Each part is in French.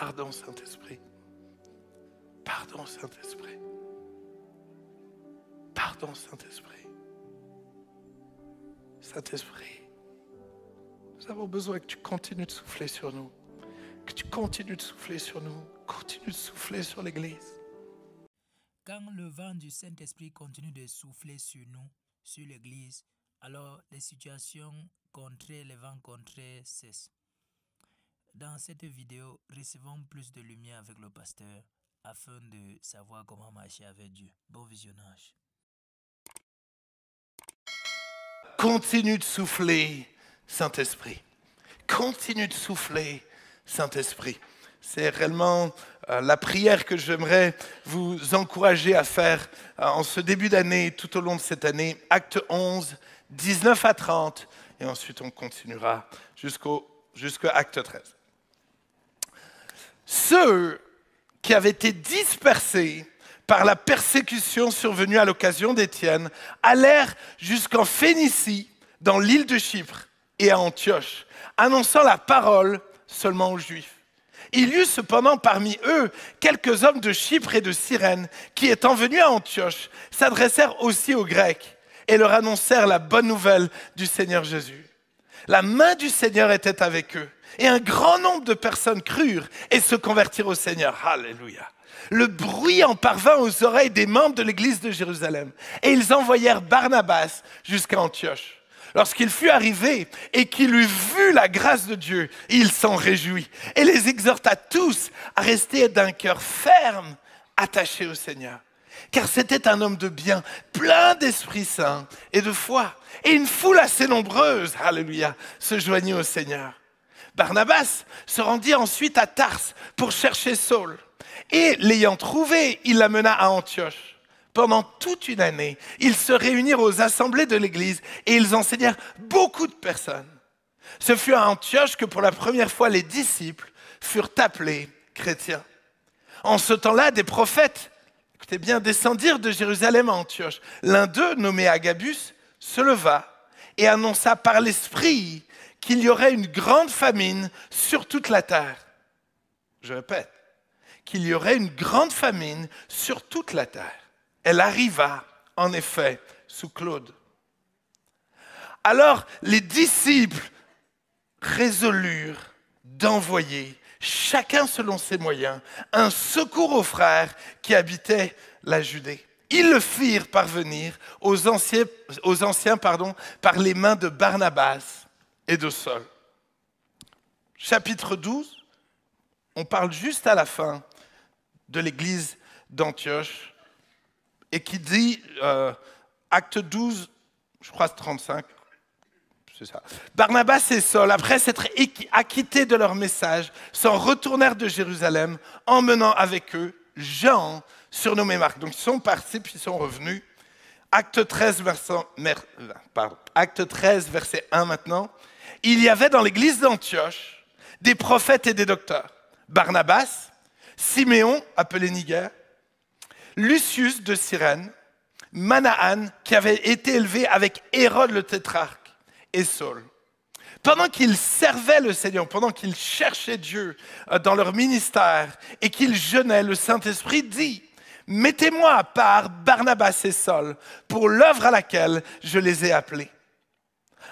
Pardon, Saint-Esprit. Pardon, Saint-Esprit. Pardon, Saint-Esprit. Saint-Esprit, nous avons besoin que tu continues de souffler sur nous. Que tu continues de souffler sur nous. Continue de souffler sur l'Église. Quand le vent du Saint-Esprit continue de souffler sur nous, sur l'Église, alors les situations contraires, les vents contraires cessent. Dans cette vidéo, recevons plus de lumière avec le pasteur afin de savoir comment marcher avec Dieu. Bon visionnage. Continue de souffler, Saint-Esprit. Continue de souffler, Saint-Esprit. C'est réellement la prière que j'aimerais vous encourager à faire en ce début d'année, tout au long de cette année. Acte 11, 19 à 30, et ensuite on continuera jusqu'à acte 13. Ceux qui avaient été dispersés par la persécution survenue à l'occasion d'Étienne, allèrent jusqu'en Phénicie, dans l'île de Chypre et à Antioche, annonçant la parole seulement aux Juifs. Il y eut cependant parmi eux quelques hommes de Chypre et de Cyrène qui, étant venus à Antioche, s'adressèrent aussi aux Grecs et leur annoncèrent la bonne nouvelle du Seigneur Jésus. La main du Seigneur était avec eux et un grand nombre de personnes crurent et se convertirent au Seigneur. Alléluia. Le bruit en parvint aux oreilles des membres de l'église de Jérusalem. Et ils envoyèrent Barnabas jusqu'à Antioche. Lorsqu'il fut arrivé et qu'il eut vu la grâce de Dieu, il s'en réjouit et les exhorta tous à rester d'un cœur ferme, attachés au Seigneur. Car c'était un homme de bien, plein d'Esprit Saint et de foi. Et une foule assez nombreuse, alléluia, se joignit au Seigneur. Barnabas se rendit ensuite à Tarse pour chercher Saul. Et l'ayant trouvé, il l'amena à Antioche. Pendant toute une année, ils se réunirent aux assemblées de l'Église et ils enseignèrent beaucoup de personnes. Ce fut à Antioche que pour la première fois les disciples furent appelés chrétiens. En ce temps-là, des prophètes, écoutez bien, descendirent de Jérusalem à Antioche. L'un d'eux, nommé Agabus, se leva et annonça par l'Esprit qu'il y aurait une grande famine sur toute la terre. Je répète, qu'il y aurait une grande famine sur toute la terre. Elle arriva, en effet, sous Claude. Alors les disciples résolurent d'envoyer, chacun selon ses moyens, un secours aux frères qui habitaient la Judée. Ils le firent parvenir aux anciens par les mains de Barnabas et de Saul. Chapitre 12, on parle juste à la fin de l'église d'Antioche et qui dit, acte 12, je crois 35, c'est ça. Barnabas et Saul, après s'être acquittés de leur message, s'en retournèrent de Jérusalem, emmenant avec eux Jean, surnommé Marc. Donc ils sont partis puis ils sont revenus. Acte 13, verset 1 maintenant. Il y avait dans l'église d'Antioche des prophètes et des docteurs. Barnabas, Siméon, appelé Niger, Lucius de Cyrène, Manahan, qui avait été élevé avec Hérode le tétrarque, et Saul. Pendant qu'ils servaient le Seigneur, pendant qu'ils cherchaient Dieu dans leur ministère et qu'ils jeûnaient, le Saint-Esprit dit « Mettez-moi à part Barnabas et Saul pour l'œuvre à laquelle je les ai appelés. »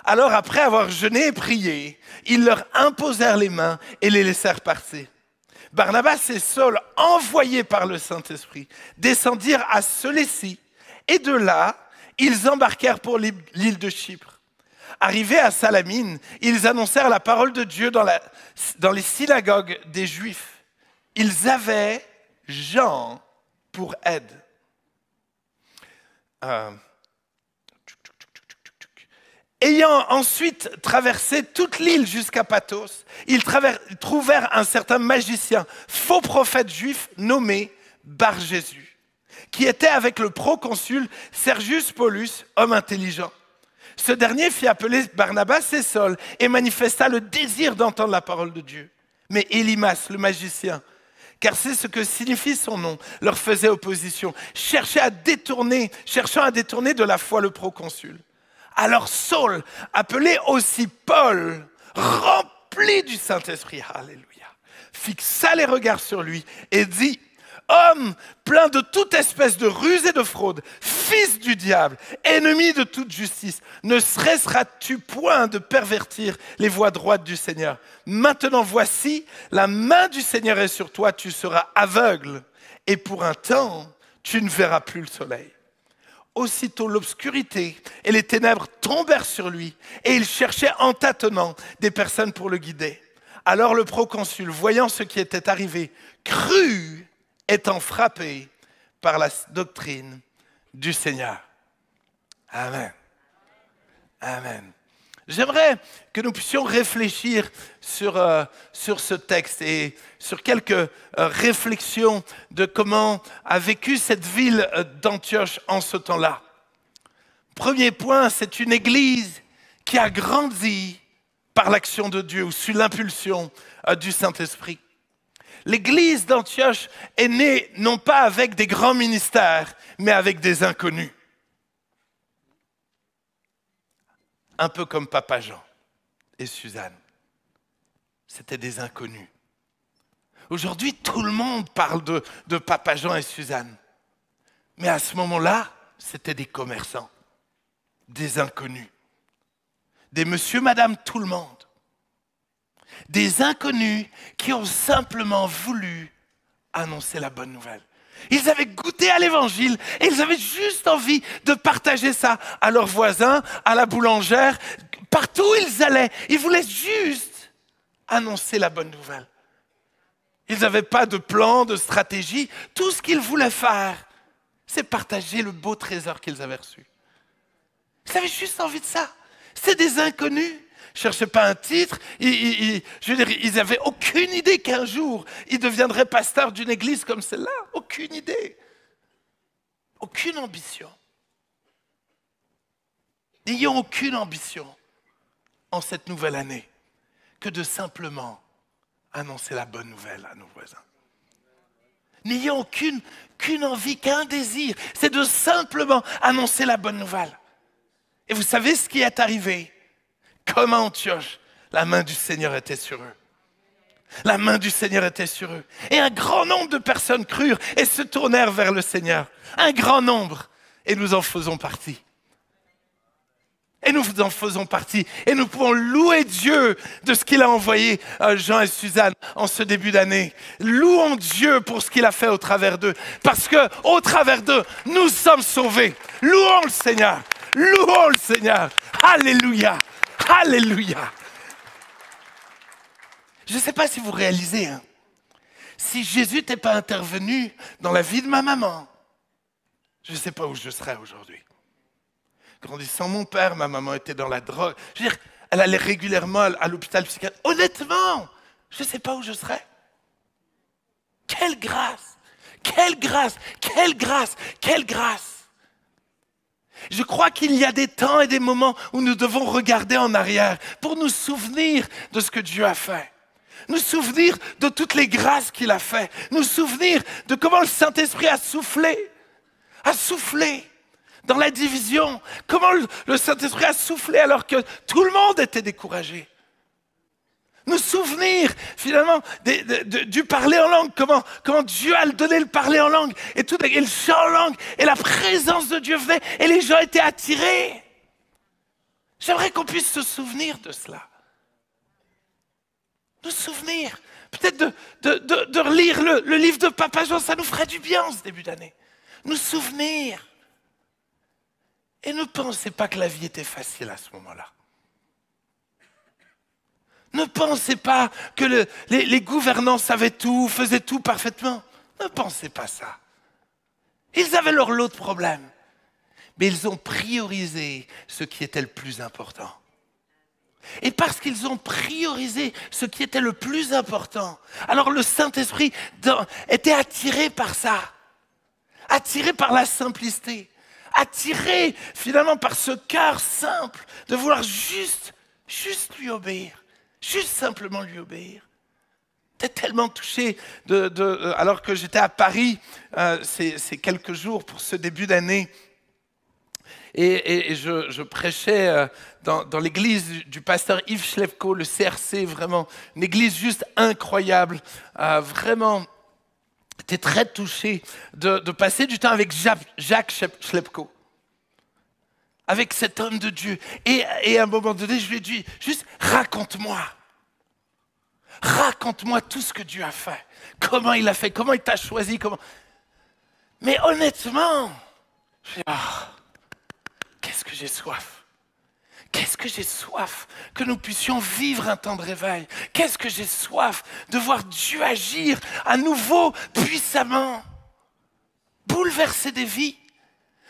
Alors après avoir jeûné et prié, ils leur imposèrent les mains et les laissèrent partir. Barnabas et Saul, envoyés par le Saint-Esprit, descendirent à Sélécie et de là, ils embarquèrent pour l'île de Chypre. Arrivés à Salamine, ils annoncèrent la parole de Dieu dans les synagogues des Juifs. Ils avaient Jean pour aide. Ayant ensuite traversé toute l'île jusqu'à Pathos, ils trouvèrent un certain magicien, faux prophète juif nommé Bar-Jésus, qui était avec le proconsul Sergius Paulus, homme intelligent. Ce dernier fit appeler Barnabas et Saul et manifesta le désir d'entendre la parole de Dieu. Mais Élymas, le magicien, car c'est ce que signifie son nom, leur faisait opposition, cherchant à détourner de la foi le proconsul. Alors Saul, appelé aussi Paul, rempli du Saint-Esprit, alléluia, fixa les regards sur lui et dit: homme plein de toute espèce de ruse et de fraude, fils du diable, ennemi de toute justice, ne cesseras-tu point de pervertir les voies droites du Seigneur? Maintenant voici, la main du Seigneur est sur toi, tu seras aveugle, et pour un temps, tu ne verras plus le soleil. Aussitôt l'obscurité et les ténèbres tombèrent sur lui, et il cherchait en tâtonnant des personnes pour le guider. Alors le proconsul, voyant ce qui était arrivé, crut, étant frappé par la doctrine du Seigneur. Amen. Amen. J'aimerais que nous puissions réfléchir sur ce texte et sur quelques réflexions de comment a vécu cette ville d'Antioche en ce temps-là. Premier point, c'est une église qui a grandi par l'action de Dieu ou sous l'impulsion du Saint-Esprit. L'église d'Antioche est née non pas avec des grands ministères, mais avec des inconnus. Un peu comme Papa Jean et Suzanne. C'était des inconnus. Aujourd'hui, tout le monde parle de Papa Jean et Suzanne. Mais à ce moment-là, c'était des commerçants, des inconnus, des monsieur, madame, tout le monde. Des inconnus qui ont simplement voulu annoncer la bonne nouvelle. Ils avaient goûté à l'évangile et ils avaient juste envie de partager ça à leurs voisins, à la boulangère, partout où ils allaient. Ils voulaient juste annoncer la bonne nouvelle. Ils n'avaient pas de plan, de stratégie. Tout ce qu'ils voulaient faire, c'est partager le beau trésor qu'ils avaient reçu. Ils avaient juste envie de ça. C'est des inconnus. Ils ne cherchaient pas un titre, ils n'avaient aucune idée qu'un jour, ils deviendraient pasteurs d'une église comme celle-là. Aucune idée. Aucune ambition. N'ayons aucune ambition en cette nouvelle année que de simplement annoncer la bonne nouvelle à nos voisins. N'ayons qu'une envie, qu'un désir, c'est de simplement annoncer la bonne nouvelle. Et vous savez ce qui est arrivé? Comme à Antioche, la main du Seigneur était sur eux. La main du Seigneur était sur eux. Et un grand nombre de personnes crurent et se tournèrent vers le Seigneur. Un grand nombre. Et nous en faisons partie. Et nous en faisons partie. Et nous pouvons louer Dieu de ce qu'il a envoyé à Jean et Suzanne en ce début d'année. Louons Dieu pour ce qu'il a fait au travers d'eux. Parce qu'au travers d'eux, nous sommes sauvés. Louons le Seigneur. Louons le Seigneur. Alléluia. Alléluia. Je ne sais pas si vous réalisez, si Jésus n'était pas intervenu dans la vie de ma maman, je ne sais pas où je serais aujourd'hui. Grandissant mon père, ma maman était dans la drogue. Je veux dire, elle allait régulièrement à l'hôpital psychiatrique. Honnêtement, je ne sais pas où je serais. Quelle grâce! Quelle grâce! Quelle grâce! Quelle grâce! Je crois qu'il y a des temps et des moments où nous devons regarder en arrière pour nous souvenir de ce que Dieu a fait. Nous souvenir de toutes les grâces qu'il a fait. Nous souvenir de comment le Saint-Esprit a soufflé dans la division. Comment le Saint-Esprit a soufflé alors que tout le monde était découragé. Nous souvenir finalement du parler en langue, comment Dieu a donné le parler en langue et le chant en langue et la présence de Dieu venait et les gens étaient attirés. J'aimerais qu'on puisse se souvenir de cela. Nous souvenir, peut-être de relire le livre de Papa Jean, ça nous ferait du bien en ce début d'année. Nous souvenir. Et ne pensez pas que la vie était facile à ce moment-là. Ne pensez pas que les gouvernants savaient tout, faisaient tout parfaitement. Ne pensez pas ça. Ils avaient leur lot de problèmes. Mais ils ont priorisé ce qui était le plus important. Et parce qu'ils ont priorisé ce qui était le plus important, alors le Saint-Esprit était attiré par ça. Attiré par la simplicité. Attiré finalement par ce cœur simple de vouloir juste lui obéir. Juste simplement lui obéir. J'étais tellement touché alors que j'étais à Paris ces quelques jours pour ce début d'année. Et je prêchais dans l'église du pasteur Yves Schlepko, le CRC, vraiment, une église juste incroyable. Vraiment, j'étais très touché de passer du temps avec Jacques Schlepko, avec cet homme de Dieu. Et à un moment donné, je lui ai dit, juste raconte-moi. Raconte-moi tout ce que Dieu a fait. Comment il a fait, comment il t'a choisi, comment... Mais honnêtement, je dis, qu'est-ce que j'ai soif. Qu'est-ce que j'ai soif que nous puissions vivre un temps de réveil. Qu'est-ce que j'ai soif de voir Dieu agir à nouveau, puissamment. Bouleverser des vies.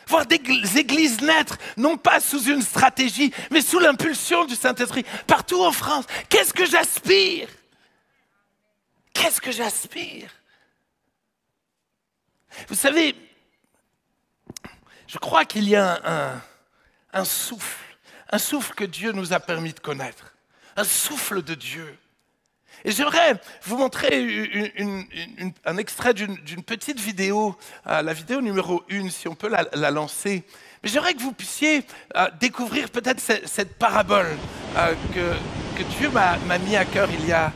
Voir des églises naître, non pas sous une stratégie, mais sous l'impulsion du Saint-Esprit, partout en France. Qu'est-ce que j'aspire? Qu'est-ce que j'aspire? Vous savez, je crois qu'il y a un souffle que Dieu nous a permis de connaître, un souffle de Dieu. Et j'aimerais vous montrer un extrait d'une petite vidéo, la vidéo numéro 1, si on peut la lancer. Mais j'aimerais que vous puissiez découvrir peut-être cette parabole que Dieu m'a mis à cœur il y a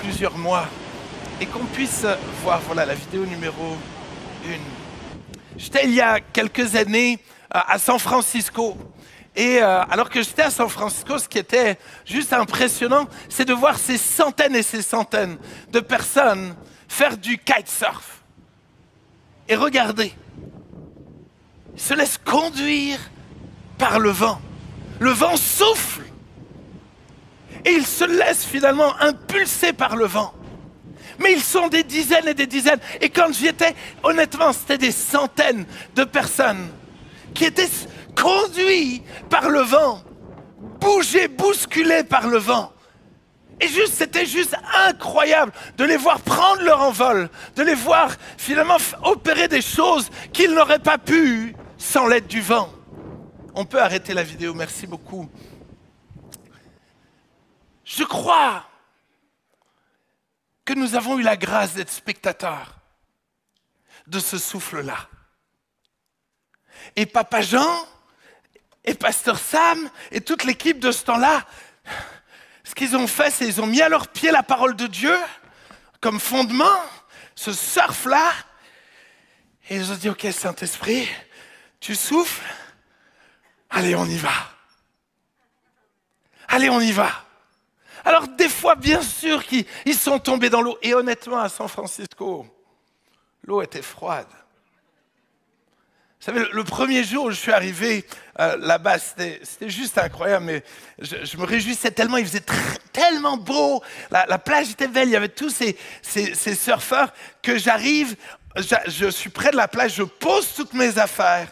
plusieurs mois. Et qu'on puisse voir, voilà, la vidéo numéro 1. J'étais il y a quelques années à San Francisco. Et alors que j'étais à San Francisco, ce qui était juste impressionnant, c'est de voir ces centaines et ces centaines de personnes faire du kitesurf. Et regardez, ils se laissent conduire par le vent. Le vent souffle. Et ils se laissent finalement impulser par le vent. Mais ils sont des dizaines et des dizaines. Et quand j'y étais, honnêtement, c'était des centaines de personnes qui étaient conduites par le vent, bougées, bousculées par le vent. Et c'était juste incroyable de les voir prendre leur envol, de les voir finalement opérer des choses qu'ils n'auraient pas pu sans l'aide du vent. On peut arrêter la vidéo, merci beaucoup. Je crois que nous avons eu la grâce d'être spectateurs de ce souffle-là. Et Papa Jean, et Pasteur Sam, et toute l'équipe de ce temps-là, ce qu'ils ont fait, c'est qu'ils ont mis à leurs pieds la parole de Dieu comme fondement, ce surf-là, et ils ont dit, ok, Saint-Esprit, tu souffles, allez, on y va. Allez, on y va. Alors des fois, bien sûr, qu'ils sont tombés dans l'eau. Et honnêtement, à San Francisco, l'eau était froide. Vous savez, le premier jour où je suis arrivé là-bas, c'était juste incroyable, mais je me réjouissais tellement, il faisait tellement beau, la plage était belle, il y avait tous ces surfeurs, que j'arrive, je suis près de la plage, je pose toutes mes affaires,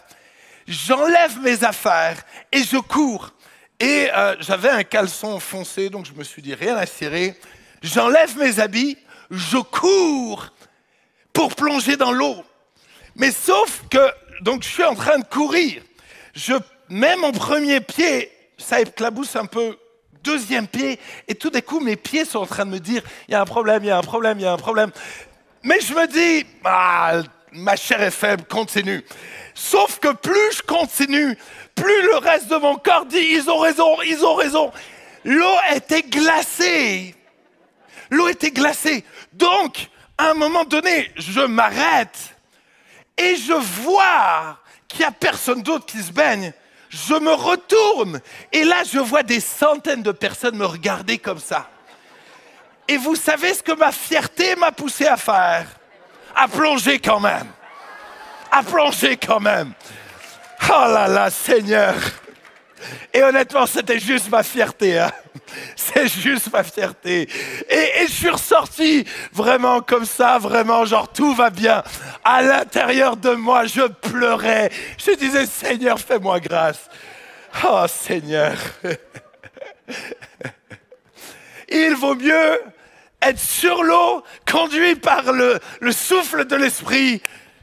j'enlève mes affaires et je cours. Et j'avais un caleçon foncé, donc je me suis dit, rien à cirer. J'enlève mes habits, je cours pour plonger dans l'eau. Mais sauf que, donc je suis en train de courir. Je mets mon premier pied, ça éclabousse un peu, deuxième pied, et tout d'un coup, mes pieds sont en train de me dire, il y a un problème, il y a un problème, il y a un problème. Mais je me dis, ma chair est faible, continue. Sauf que plus je continue, plus le reste de mon corps dit, ils ont raison, ils ont raison. L'eau était glacée. L'eau était glacée. Donc, à un moment donné, je m'arrête et je vois qu'il n'y a personne d'autre qui se baigne. Je me retourne et là, je vois des centaines de personnes me regarder comme ça. Et vous savez ce que ma fierté m'a poussé à faire? À plonger quand même. À plonger quand même. Oh là là, Seigneur. Et honnêtement, c'était juste ma fierté. Hein? C'est juste ma fierté. Et je suis ressorti vraiment comme ça, vraiment, genre tout va bien. À l'intérieur de moi, je pleurais. Je disais, Seigneur, fais-moi grâce. Oh Seigneur. Il vaut mieux être sur l'eau, conduit par le souffle de l'Esprit,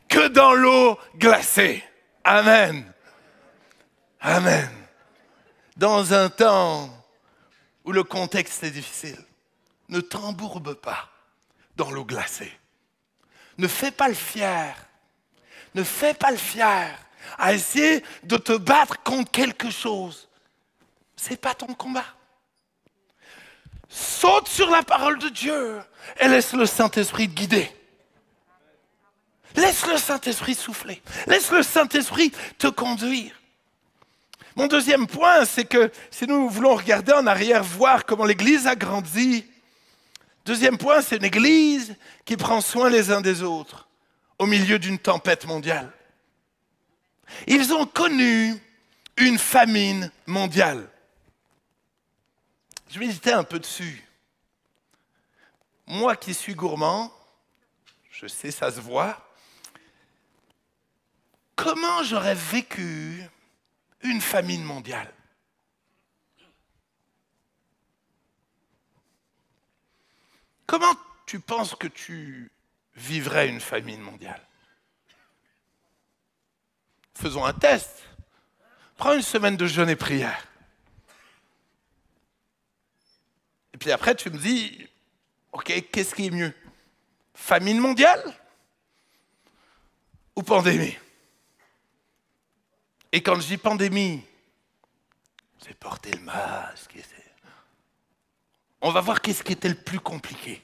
que dans l'eau glacée. Amen. Amen. Dans un temps où le contexte est difficile, ne t'embourbe pas dans l'eau glacée. Ne fais pas le fier. Ne fais pas le fier. à essayer de te battre contre quelque chose. Ce n'est pas ton combat. Saute sur la parole de Dieu et laisse le Saint-Esprit te guider. Laisse le Saint-Esprit souffler. Laisse le Saint-Esprit te conduire. Mon deuxième point, c'est que si nous voulons regarder en arrière, voir comment l'Église a grandi, deuxième point, c'est une Église qui prend soin les uns des autres au milieu d'une tempête mondiale. Ils ont connu une famine mondiale. Je méditais un peu dessus. Moi qui suis gourmand, je sais, ça se voit. Comment j'aurais vécu une famine mondiale? Comment tu penses que tu vivrais une famine mondiale? Faisons un test. Prends une semaine de jeûne et prière. Et puis après, tu me dis, OK, qu'est-ce qui est mieux? Famine mondiale ou pandémie? Et quand je dis pandémie, c'est porter le masque. On va voir qu'est-ce qui était le plus compliqué.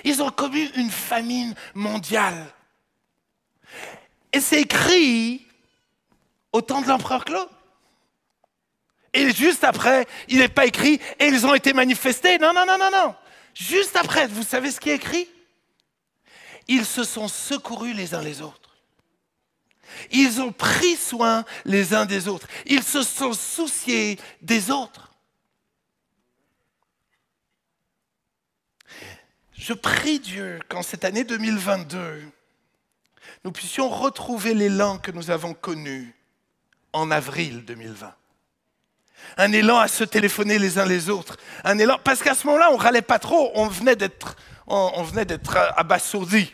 Ils ont connu une famine mondiale. Et c'est écrit au temps de l'empereur Claude. Et juste après, il n'est pas écrit « et ils ont été manifestés ». Non, non, non, non, non. Juste après, vous savez ce qui est écrit? Ils se sont secourus les uns les autres. Ils ont pris soin les uns des autres. Ils se sont souciés des autres. Je prie Dieu qu'en cette année 2022, nous puissions retrouver l'élan que nous avons connu en avril 2020. Un élan à se téléphoner les uns les autres. Un élan, parce qu'à ce moment-là, on râlait pas trop, on venait d'être abasourdis.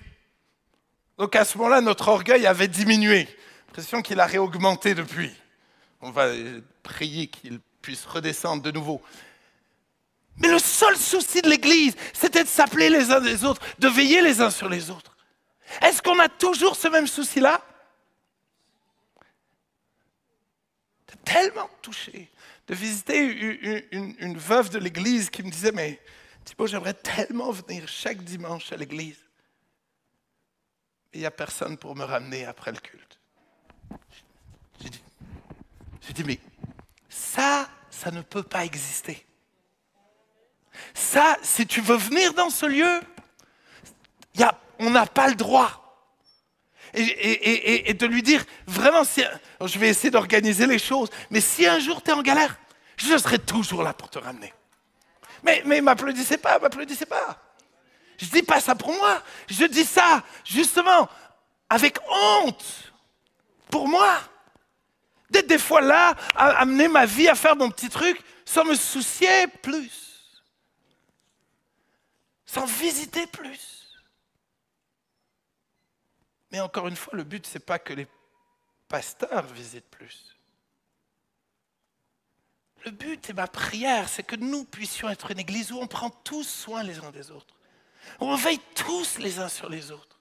Donc à ce moment-là, notre orgueil avait diminué. L'impression qu'il a réaugmenté depuis. On va prier qu'il puisse redescendre de nouveau. Mais le seul souci de l'Église, c'était de s'appeler les uns des autres, de veiller les uns sur les autres. Est-ce qu'on a toujours ce même souci-là? J'étais tellement touché de visiter une veuve de l'Église qui me disait « Mais Thibaut, j'aimerais tellement venir chaque dimanche à l'Église. Mais il n'y a personne pour me ramener après le culte. » J'ai dit « Mais ça ne peut pas exister. Ça, si tu veux venir dans ce lieu, on n'a pas le droit. » Et de lui dire, vraiment, je vais essayer d'organiser les choses, mais si un jour tu es en galère, je serai toujours là pour te ramener. Mais m'applaudissez pas. Je dis pas ça pour moi, je dis ça, justement, avec honte, pour moi. D'être des fois là, à mener ma vie, à faire mon petit truc, sans me soucier plus. Sans visiter plus. Mais encore une fois, le but, ce n'est pas que les pasteurs visitent plus. Le but et ma prière, c'est que nous puissions être une église où on prend tous soin les uns des autres. Où on veille tous les uns sur les autres.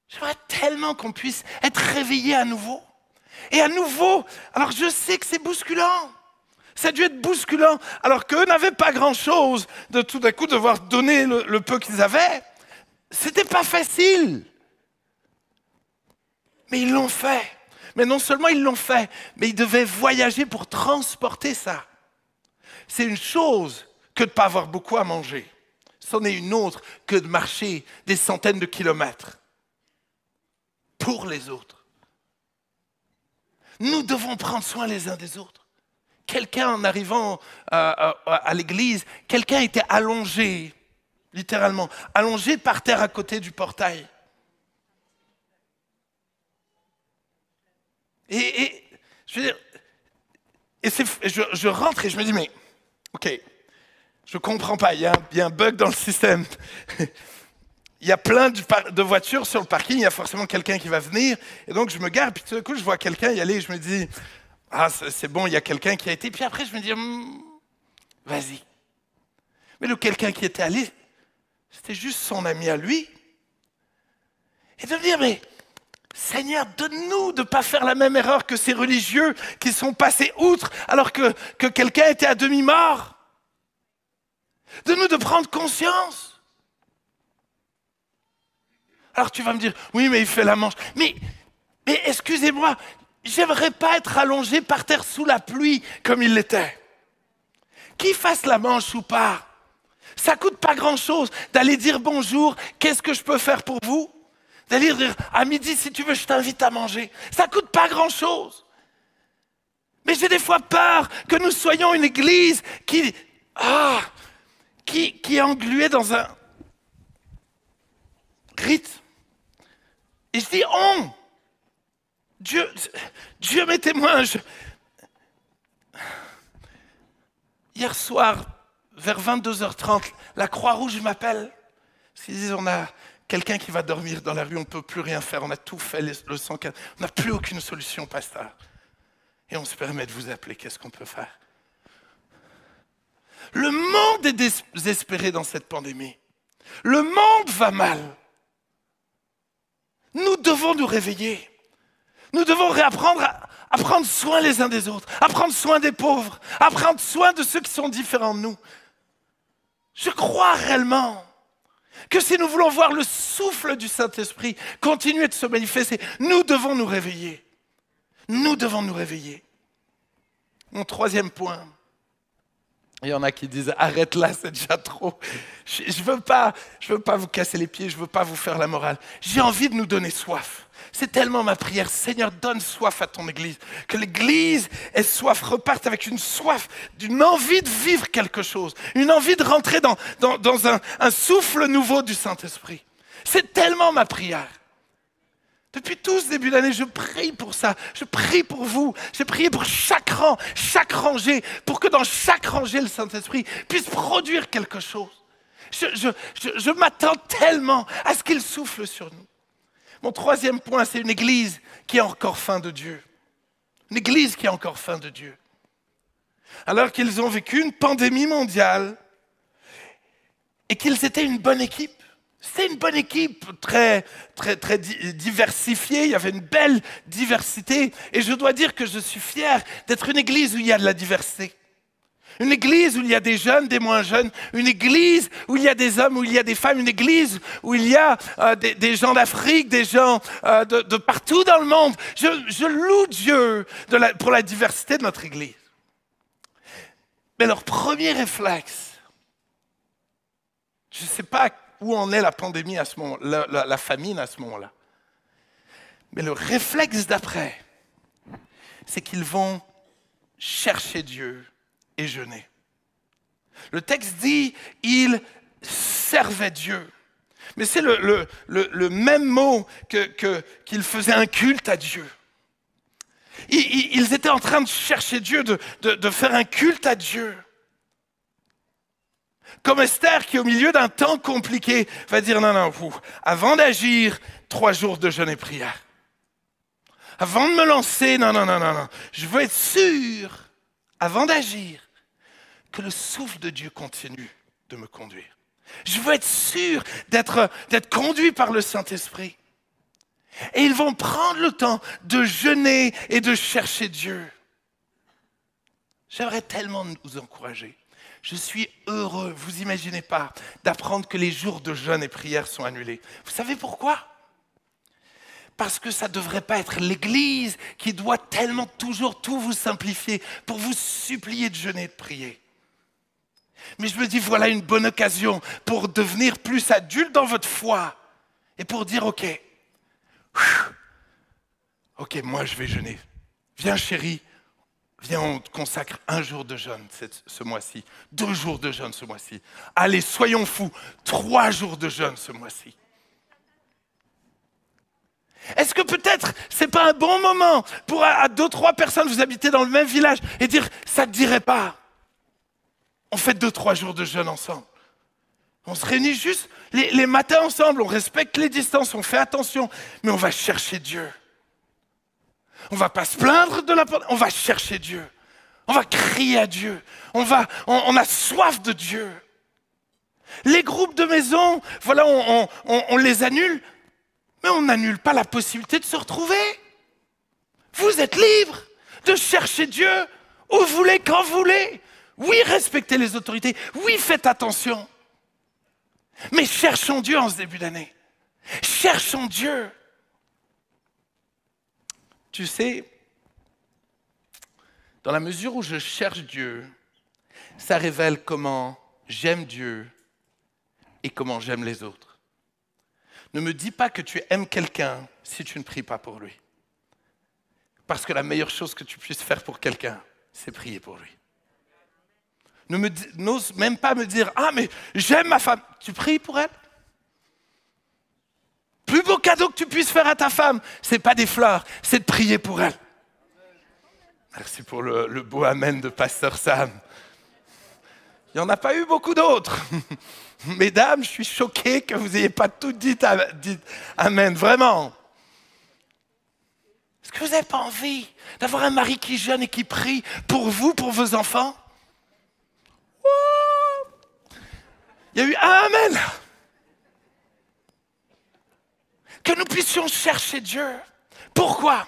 J'aimerais tellement qu'on puisse être réveillés à nouveau. Et à nouveau, alors je sais que c'est bousculant. Ça a dû être bousculant, alors qu'eux n'avaient pas grand-chose de tout d'un coup devoir donner le peu qu'ils avaient. C'était pas facile. Mais ils l'ont fait. Mais non seulement ils l'ont fait, mais ils devaient voyager pour transporter ça. C'est une chose que de ne pas avoir beaucoup à manger. C'en est une autre que de marcher des centaines de kilomètres pour les autres. Nous devons prendre soin les uns des autres. Quelqu'un en arrivant à l'église, quelqu'un était allongé, littéralement, allongé par terre à côté du portail. Et je veux dire, je rentre et je me dis, mais, OK, je ne comprends pas, il y a un bug dans le système. Il y a plein de voitures sur le parking, il y a forcément quelqu'un qui va venir. Et donc, je me gare, puis tout d'un coup, je vois quelqu'un y aller et je me dis, ah, c'est bon, il y a quelqu'un qui a été. Puis après, je me dis, vas-y. Mais le quelqu'un qui était allé, c'était juste son ami à lui. Et de me dire, mais Seigneur, donne-nous de ne pas faire la même erreur que ces religieux qui sont passés outre alors que quelqu'un était à demi-mort. Donne-nous de prendre conscience. Alors tu vas me dire, oui, mais il fait la manche. Mais excusez-moi, j'aimerais pas être allongé par terre sous la pluie comme il l'était. Qu'il fasse la manche ou pas, ça coûte pas grand-chose d'aller dire bonjour, qu'est-ce que je peux faire pour vous? D'aller dire à midi, si tu veux, je t'invite à manger. Ça coûte pas grand-chose. Mais j'ai des fois peur que nous soyons une église qui est engluée dans un rite. Et je dis on. Dieu m'est témoin. Hier soir, vers 22h30, la Croix-Rouge m'appelle. Ils disent, on a quelqu'un qui va dormir dans la rue, on ne peut plus rien faire, on a tout fait, le 104, on n'a plus aucune solution, pasteur. Et on se permet de vous appeler, qu'est-ce qu'on peut faire? Le monde est désespéré dans cette pandémie. Le monde va mal. Nous devons nous réveiller. Nous devons réapprendre à prendre soin les uns des autres, à prendre soin des pauvres, à prendre soin de ceux qui sont différents de nous. Je crois réellement que si nous voulons voir le souffle du Saint-Esprit continuer de se manifester, nous devons nous réveiller. Nous devons nous réveiller. Mon troisième point, il y en a qui disent « arrête là, c'est déjà trop ». Je veux pas vous casser les pieds, je ne veux pas vous faire la morale. J'ai envie de nous donner soif. C'est tellement ma prière. Seigneur, donne soif à ton Église. Que l'Église ait soif, reparte avec une soif, d'une envie de vivre quelque chose. Une envie de rentrer dans un souffle nouveau du Saint-Esprit. C'est tellement ma prière. Depuis tout ce début d'année, je prie pour ça. Je prie pour vous. J'ai prié pour chaque rang, chaque rangée, pour que dans chaque rangée, le Saint-Esprit puisse produire quelque chose. Je m'attends tellement à ce qu'il souffle sur nous. Mon troisième point, c'est une église qui a encore faim de Dieu. Une église qui a encore faim de Dieu. Alors qu'ils ont vécu une pandémie mondiale et qu'ils étaient une bonne équipe. C'était une bonne équipe, très diversifiée, il y avait une belle diversité. Et je dois dire que je suis fier d'être une église où il y a de la diversité. Une église où il y a des jeunes, des moins jeunes. Une église où il y a des hommes, où il y a des femmes. Une église où il y a des gens d'Afrique, des gens de partout dans le monde. Je loue Dieu pour la diversité de notre église. Mais leur premier réflexe, je ne sais pas où en est la pandémie à ce moment-là, la famine à ce moment-là. Mais le réflexe d'après, c'est qu'ils vont chercher Dieu et jeûner. Le texte dit, ils servaient Dieu. Mais c'est le même mot qu'ils faisaient un culte à Dieu. Ils étaient en train de chercher Dieu, de faire un culte à Dieu. Comme Esther qui, au milieu d'un temps compliqué, va dire non, avant d'agir, 3 jours de jeûne et prière. Avant de me lancer, non. Je veux être sûr, avant d'agir, que le souffle de Dieu continue de me conduire. Je veux être sûr d'être conduit par le Saint-Esprit. Et ils vont prendre le temps de jeûner et de chercher Dieu. J'aimerais tellement vous encourager. Je suis heureux, vous imaginez pas, d'apprendre que les jours de jeûne et prière sont annulés. Vous savez pourquoi? Parce que ça ne devrait pas être l'Église qui doit tellement toujours tout vous simplifier pour vous supplier de jeûner et de prier. Mais je me dis, voilà une bonne occasion pour devenir plus adulte dans votre foi et pour dire, ok, moi je vais jeûner. Viens chérie. Viens, on te consacre 1 jour de jeûne ce mois-ci, 2 jours de jeûne ce mois-ci. Allez, soyons fous, 3 jours de jeûne ce mois-ci. Est-ce que peut-être c'est pas un bon moment pour à 2-3 personnes, vous habitez dans le même village et dire, ça te dirait pas? On fait 2-3 jours de jeûne ensemble. On se réunit juste les matins ensemble, on respecte les distances, on fait attention, mais on va chercher Dieu. On ne va pas se plaindre de la pandémie, on va chercher Dieu. On va crier à Dieu. On a soif de Dieu. Les groupes de maison, voilà, on les annule. Mais on n'annule pas la possibilité de se retrouver. Vous êtes libre de chercher Dieu où vous voulez, quand vous voulez. Oui, respectez les autorités. Oui, faites attention. Mais cherchons Dieu en ce début d'année. Cherchons Dieu. Tu sais, dans la mesure où je cherche Dieu, ça révèle comment j'aime Dieu et comment j'aime les autres. Ne me dis pas que tu aimes quelqu'un si tu ne pries pas pour lui. Parce que la meilleure chose que tu puisses faire pour quelqu'un, c'est prier pour lui. N'ose même pas me dire « Ah, mais j'aime ma femme ». Tu pries pour elle? Plus beau cadeau que tu puisses faire à ta femme, ce n'est pas des fleurs, c'est de prier pour elle. Merci pour le beau amen de Pasteur Sam. Il n'y en a pas eu beaucoup d'autres. Mesdames, je suis choqué que vous n'ayez pas tout dit amen, vraiment. Est-ce que vous n'avez pas envie d'avoir un mari qui jeûne et qui prie pour vous, pour vos enfants? Il y a eu un amen. Que nous puissions chercher Dieu. Pourquoi?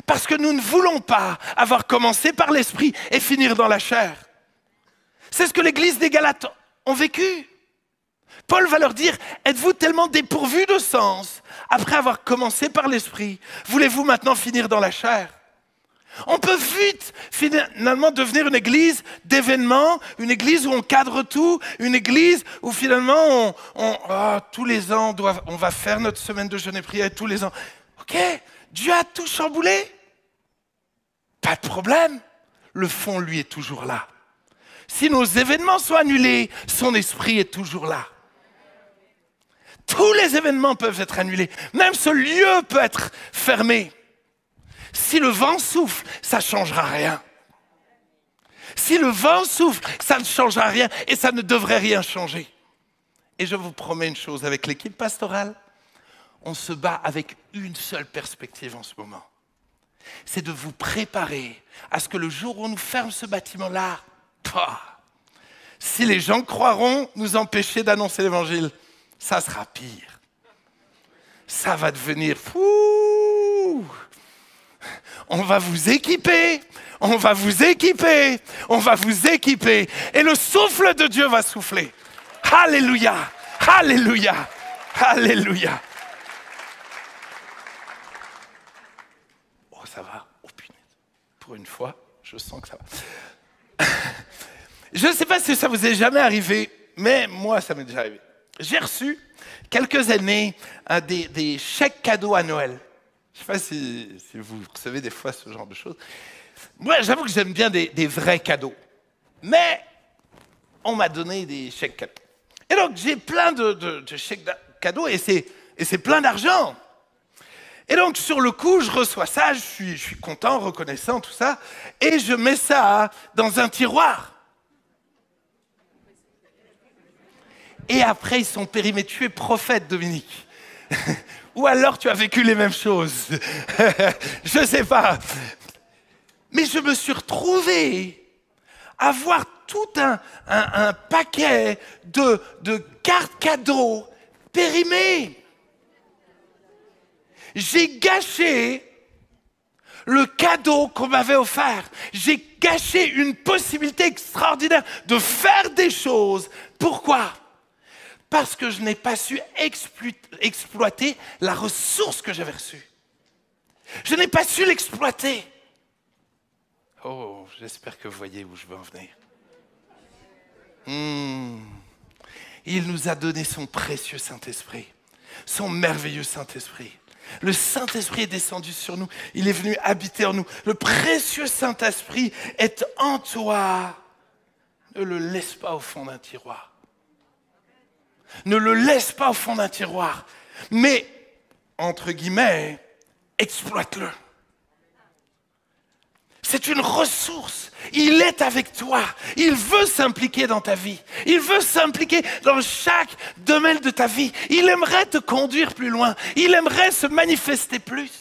Parce que nous ne voulons pas avoir commencé par l'esprit et finir dans la chair. C'est ce que l'église des Galates ont vécu. Paul va leur dire, êtes-vous tellement dépourvus de sens après avoir commencé par l'esprit? Voulez-vous maintenant finir dans la chair? On peut vite finalement devenir une église d'événements, une église où on cadre tout, une église où finalement tous les ans on va faire notre semaine de jeûne et prière tous les ans. Ok, Dieu a tout chamboulé. Pas de problème, le fond lui est toujours là. Si nos événements sont annulés, son esprit est toujours là. Tous les événements peuvent être annulés, même ce lieu peut être fermé. Si le vent souffle, ça ne changera rien. Si le vent souffle, ça ne changera rien et ça ne devrait rien changer. Et je vous promets une chose, avec l'équipe pastorale, on se bat avec une seule perspective en ce moment. C'est de vous préparer à ce que le jour où on nous ferme ce bâtiment-là, si les gens croiront nous empêcher d'annoncer l'évangile, ça sera pire. Ça va devenir fou. On va vous équiper, on va vous équiper, on va vous équiper. Et le souffle de Dieu va souffler. Alléluia, alléluia, alléluia. Oh, ça va. Oh, punaise. Pour une fois, je sens que ça va. Je ne sais pas si ça vous est jamais arrivé, mais moi, ça m'est déjà arrivé. J'ai reçu quelques années des chèques cadeaux à Noël. Je ne sais pas si vous recevez des fois ce genre de choses. Moi, j'avoue que j'aime bien des vrais cadeaux. Mais on m'a donné des chèques cadeaux. Et donc, j'ai plein de chèques cadeaux et c'est plein d'argent. Et donc, sur le coup, je reçois ça, je suis content, reconnaissant, tout ça. Et je mets ça dans un tiroir. Et après, ils sont périmés. Tu es prophète, Dominique. Ou alors tu as vécu les mêmes choses. Je ne sais pas. Mais je me suis retrouvé à voir tout un paquet de cartes cadeaux périmées. J'ai gâché le cadeau qu'on m'avait offert. J'ai gâché une possibilité extraordinaire de faire des choses. Pourquoi ? Parce que je n'ai pas su exploiter la ressource que j'avais reçue. Je n'ai pas su l'exploiter. Oh, j'espère que vous voyez où je veux en venir. Il nous a donné son précieux Saint-Esprit, son merveilleux Saint-Esprit. Le Saint-Esprit est descendu sur nous, il est venu habiter en nous. Le précieux Saint-Esprit est en toi. Ne le laisse pas au fond d'un tiroir. Ne le laisse pas au fond d'un tiroir, mais, entre guillemets, exploite-le. C'est une ressource. Il est avec toi. Il veut s'impliquer dans ta vie. Il veut s'impliquer dans chaque domaine de ta vie. Il aimerait te conduire plus loin. Il aimerait se manifester plus.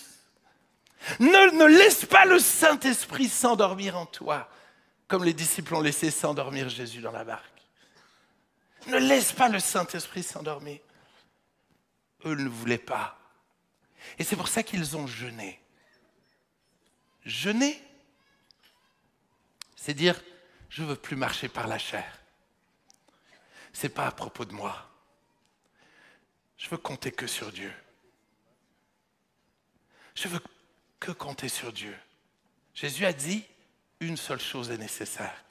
Ne laisse pas le Saint-Esprit s'endormir en toi, comme les disciples ont laissé s'endormir Jésus dans la barque. Ne laisse pas le Saint-Esprit s'endormir. Eux ne voulaient pas. Et c'est pour ça qu'ils ont jeûné. Jeûner, c'est dire, je ne veux plus marcher par la chair. Ce n'est pas à propos de moi. Je veux compter que sur Dieu. Je veux que compter sur Dieu. Jésus a dit, une seule chose est nécessaire,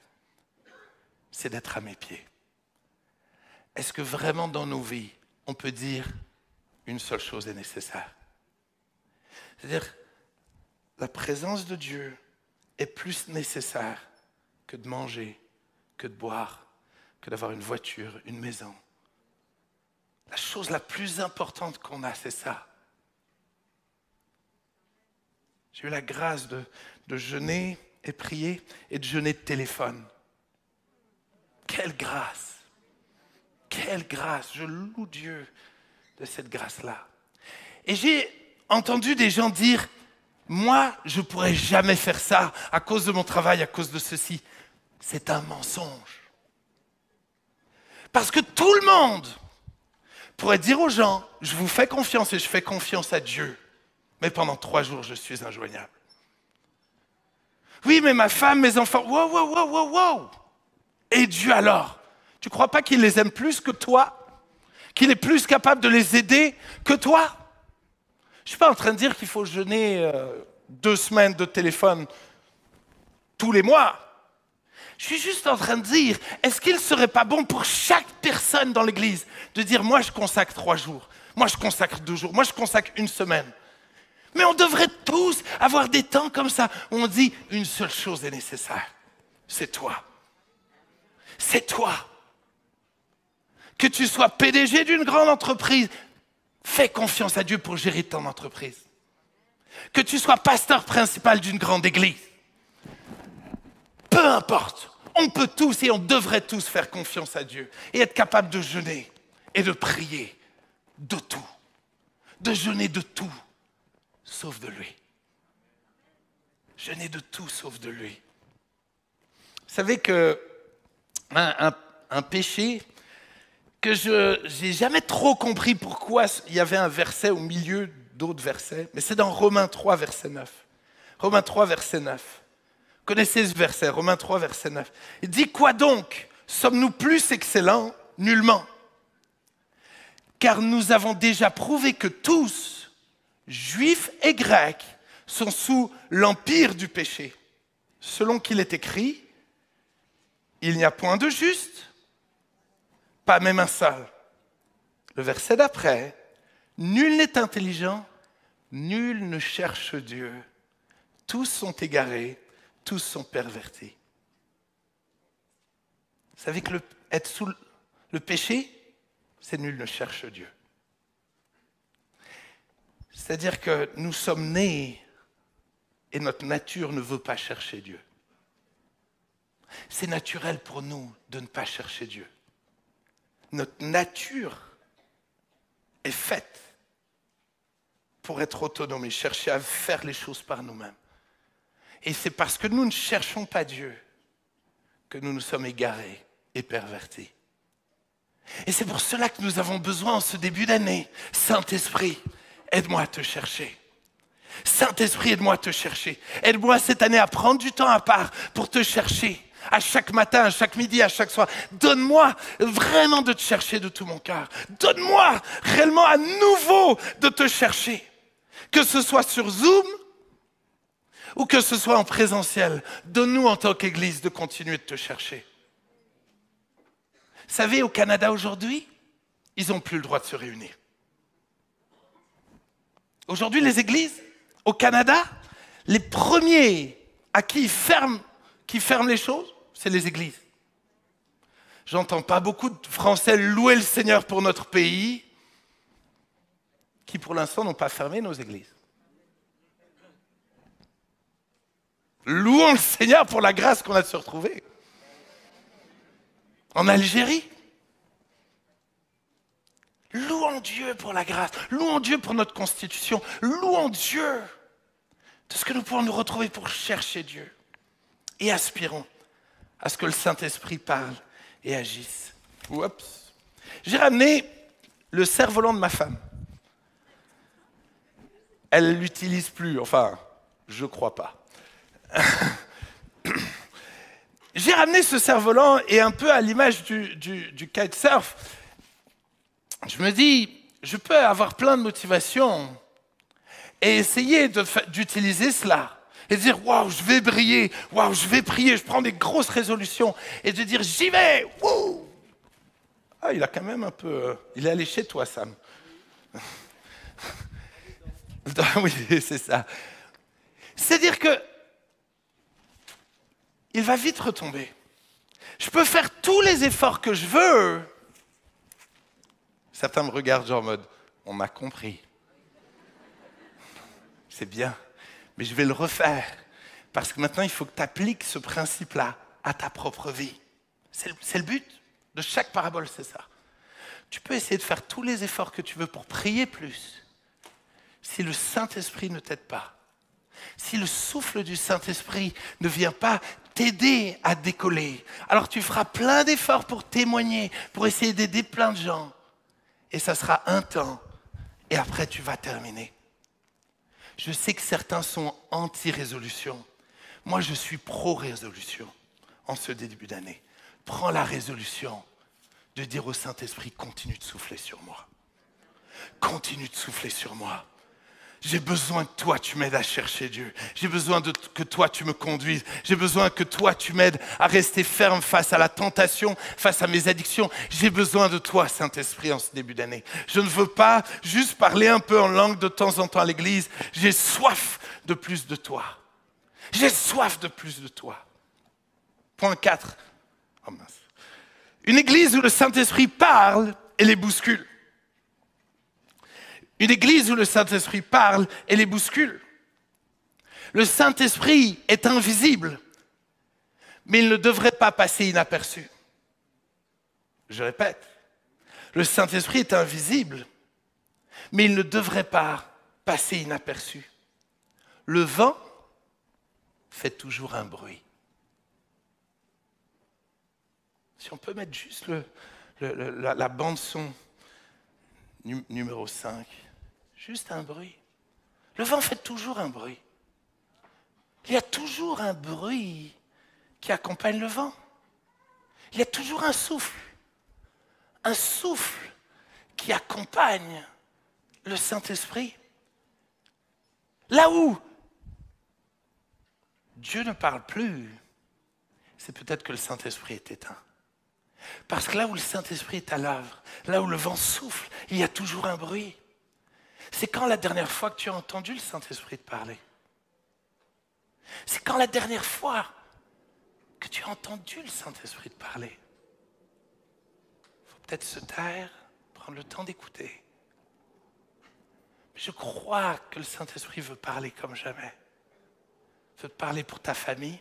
c'est d'être à mes pieds. Est-ce que vraiment dans nos vies, on peut dire, une seule chose est nécessaire? C'est-à-dire, la présence de Dieu est plus nécessaire que de manger, que de boire, que d'avoir une voiture, une maison. La chose la plus importante qu'on a, c'est ça. J'ai eu la grâce de jeûner et prier et de jeûner de téléphone. Quelle grâce! Quelle grâce! Je loue Dieu de cette grâce-là. Et j'ai entendu des gens dire, moi, je ne pourrais jamais faire ça à cause de mon travail, à cause de ceci. C'est un mensonge. Parce que tout le monde pourrait dire aux gens, je vous fais confiance et je fais confiance à Dieu. Mais pendant 3 jours, je suis injoignable. Oui, mais ma femme, mes enfants, wow. Et Dieu alors? Tu ne crois pas qu'il les aime plus que toi? Qu'il est plus capable de les aider que toi? Je ne suis pas en train de dire qu'il faut jeûner 2 semaines de téléphone tous les mois. Je suis juste en train de dire, est-ce qu'il ne serait pas bon pour chaque personne dans l'église de dire, moi je consacre 3 jours, moi je consacre 2 jours, moi je consacre 1 semaine. Mais on devrait tous avoir des temps comme ça où on dit, une seule chose est nécessaire, c'est toi. C'est toi. Que tu sois PDG d'une grande entreprise, fais confiance à Dieu pour gérer ton entreprise. Que tu sois pasteur principal d'une grande église. Peu importe, on peut tous et on devrait tous faire confiance à Dieu et être capable de jeûner et de prier de tout. De jeûner de tout, sauf de lui. Jeûner de tout, sauf de lui. Vous savez que un péché que je n'ai jamais trop compris pourquoi il y avait un verset au milieu d'autres versets, mais c'est dans Romains 3, verset 9. Romains 3, verset 9. Vous connaissez ce verset, Romains 3, verset 9. Il dit, quoi donc? Sommes-nous plus excellents? Nullement. Car nous avons déjà prouvé que tous, juifs et grecs, sont sous l'empire du péché. Selon qu'il est écrit, il n'y a point de juste, pas même un seul. Le verset d'après, nul n'est intelligent, nul ne cherche Dieu. Tous sont égarés, tous sont pervertis. Vous savez que être sous le péché, c'est nul ne cherche Dieu. C'est-à-dire que nous sommes nés et notre nature ne veut pas chercher Dieu. C'est naturel pour nous de ne pas chercher Dieu. Notre nature est faite pour être autonome et chercher à faire les choses par nous-mêmes. Et c'est parce que nous ne cherchons pas Dieu que nous nous sommes égarés et pervertis. Et c'est pour cela que nous avons besoin en ce début d'année, Saint-Esprit, aide-moi à te chercher. Saint-Esprit, aide-moi à te chercher. Aide-moi cette année à prendre du temps à part pour te chercher. À chaque matin, à chaque midi, à chaque soir. Donne-moi vraiment de te chercher de tout mon cœur. Donne-moi réellement à nouveau de te chercher. Que ce soit sur Zoom ou que ce soit en présentiel. Donne-nous en tant qu'Église de continuer de te chercher. Vous savez, au Canada aujourd'hui, ils n'ont plus le droit de se réunir. Aujourd'hui, les églises, au Canada, les premiers à qui ils ferment les choses, c'est les églises. J'entends pas beaucoup de Français louer le Seigneur pour notre pays, qui pour l'instant n'ont pas fermé nos églises. Louons le Seigneur pour la grâce qu'on a de se retrouver. En Algérie. Louons Dieu pour la grâce. Louons Dieu pour notre constitution. Louons Dieu de ce que nous pouvons nous retrouver pour chercher Dieu. Et aspirons à ce que le Saint-Esprit parle et agisse. Oups. J'ai ramené le cerf-volant de ma femme. elle ne l'utilise plus. Enfin, je ne crois pas. J'ai ramené ce cerf-volant et un peu à l'image du kitesurf, je me dis, je peux avoir plein de motivations et essayer d'utiliser cela et dire, waouh, je vais briller, waouh, je vais prier, je prends des grosses résolutions et de dire, j'y vais, wouh. Ah, il a quand même un peu... il est allé chez toi, Sam. Oui, c'est ça. C'est-à-dire que il va vite retomber. Je peux faire tous les efforts que je veux. Certains me regardent genre en mode, on m'a compris. C'est bien, mais je vais le refaire. Parce que maintenant, il faut que tu appliques ce principe-là à ta propre vie. C'est le but de chaque parabole, c'est ça. Tu peux essayer de faire tous les efforts que tu veux pour prier plus. Si le Saint-Esprit ne t'aide pas, si le souffle du Saint-Esprit ne vient pas t'aider à décoller, alors tu feras plein d'efforts pour témoigner, pour essayer d'aider plein de gens. Et ça sera un temps, et après tu vas terminer. Je sais que certains sont anti-résolution. Moi, je suis pro-résolution en ce début d'année. Prends la résolution de dire au Saint-Esprit, continue de souffler sur moi. Continue de souffler sur moi. J'ai besoin que toi, tu m'aides à chercher Dieu. J'ai besoin que toi, tu me conduises. J'ai besoin que toi, tu m'aides à rester ferme face à la tentation, face à mes addictions. J'ai besoin de toi, Saint-Esprit, en ce début d'année. Je ne veux pas juste parler un peu en langue de temps en temps à l'église. J'ai soif de plus de toi. J'ai soif de plus de toi. Point 4. Oh mince. Une église où le Saint-Esprit parle et les bouscule. Une église où le Saint-Esprit parle et les bouscule. Le Saint-Esprit est invisible, mais il ne devrait pas passer inaperçu. Je répète, le Saint-Esprit est invisible, mais il ne devrait pas passer inaperçu. Le vent fait toujours un bruit. Si on peut mettre juste la bande-son numéro 5. Juste un bruit. Le vent fait toujours un bruit. Il y a toujours un bruit qui accompagne le vent. Il y a toujours un souffle qui accompagne le Saint-Esprit. Là où Dieu ne parle plus, c'est peut-être que le Saint-Esprit est éteint. Parce que là où le Saint-Esprit est à l'œuvre, là où le vent souffle, il y a toujours un bruit. C'est quand la dernière fois que tu as entendu le Saint-Esprit te parler? C'est quand la dernière fois que tu as entendu le Saint-Esprit te parler? Il faut peut-être se taire, prendre le temps d'écouter. Mais je crois que le Saint-Esprit veut parler comme jamais. Il veut te parler pour ta famille,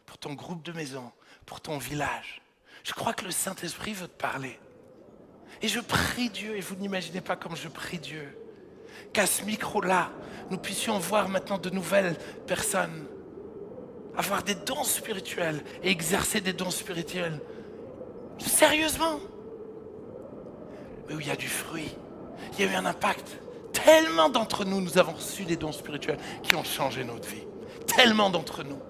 pour ton groupe de maison, pour ton village. Je crois que le Saint-Esprit veut te parler. Et je prie Dieu, et vous n'imaginez pas comme je prie Dieu, qu'à ce micro-là, nous puissions voir maintenant de nouvelles personnes avoir des dons spirituels et exercer des dons spirituels. Sérieusement. Mais où il y a du fruit, il y a eu un impact. Tellement d'entre nous, nous avons reçu des dons spirituels qui ont changé notre vie. Tellement d'entre nous.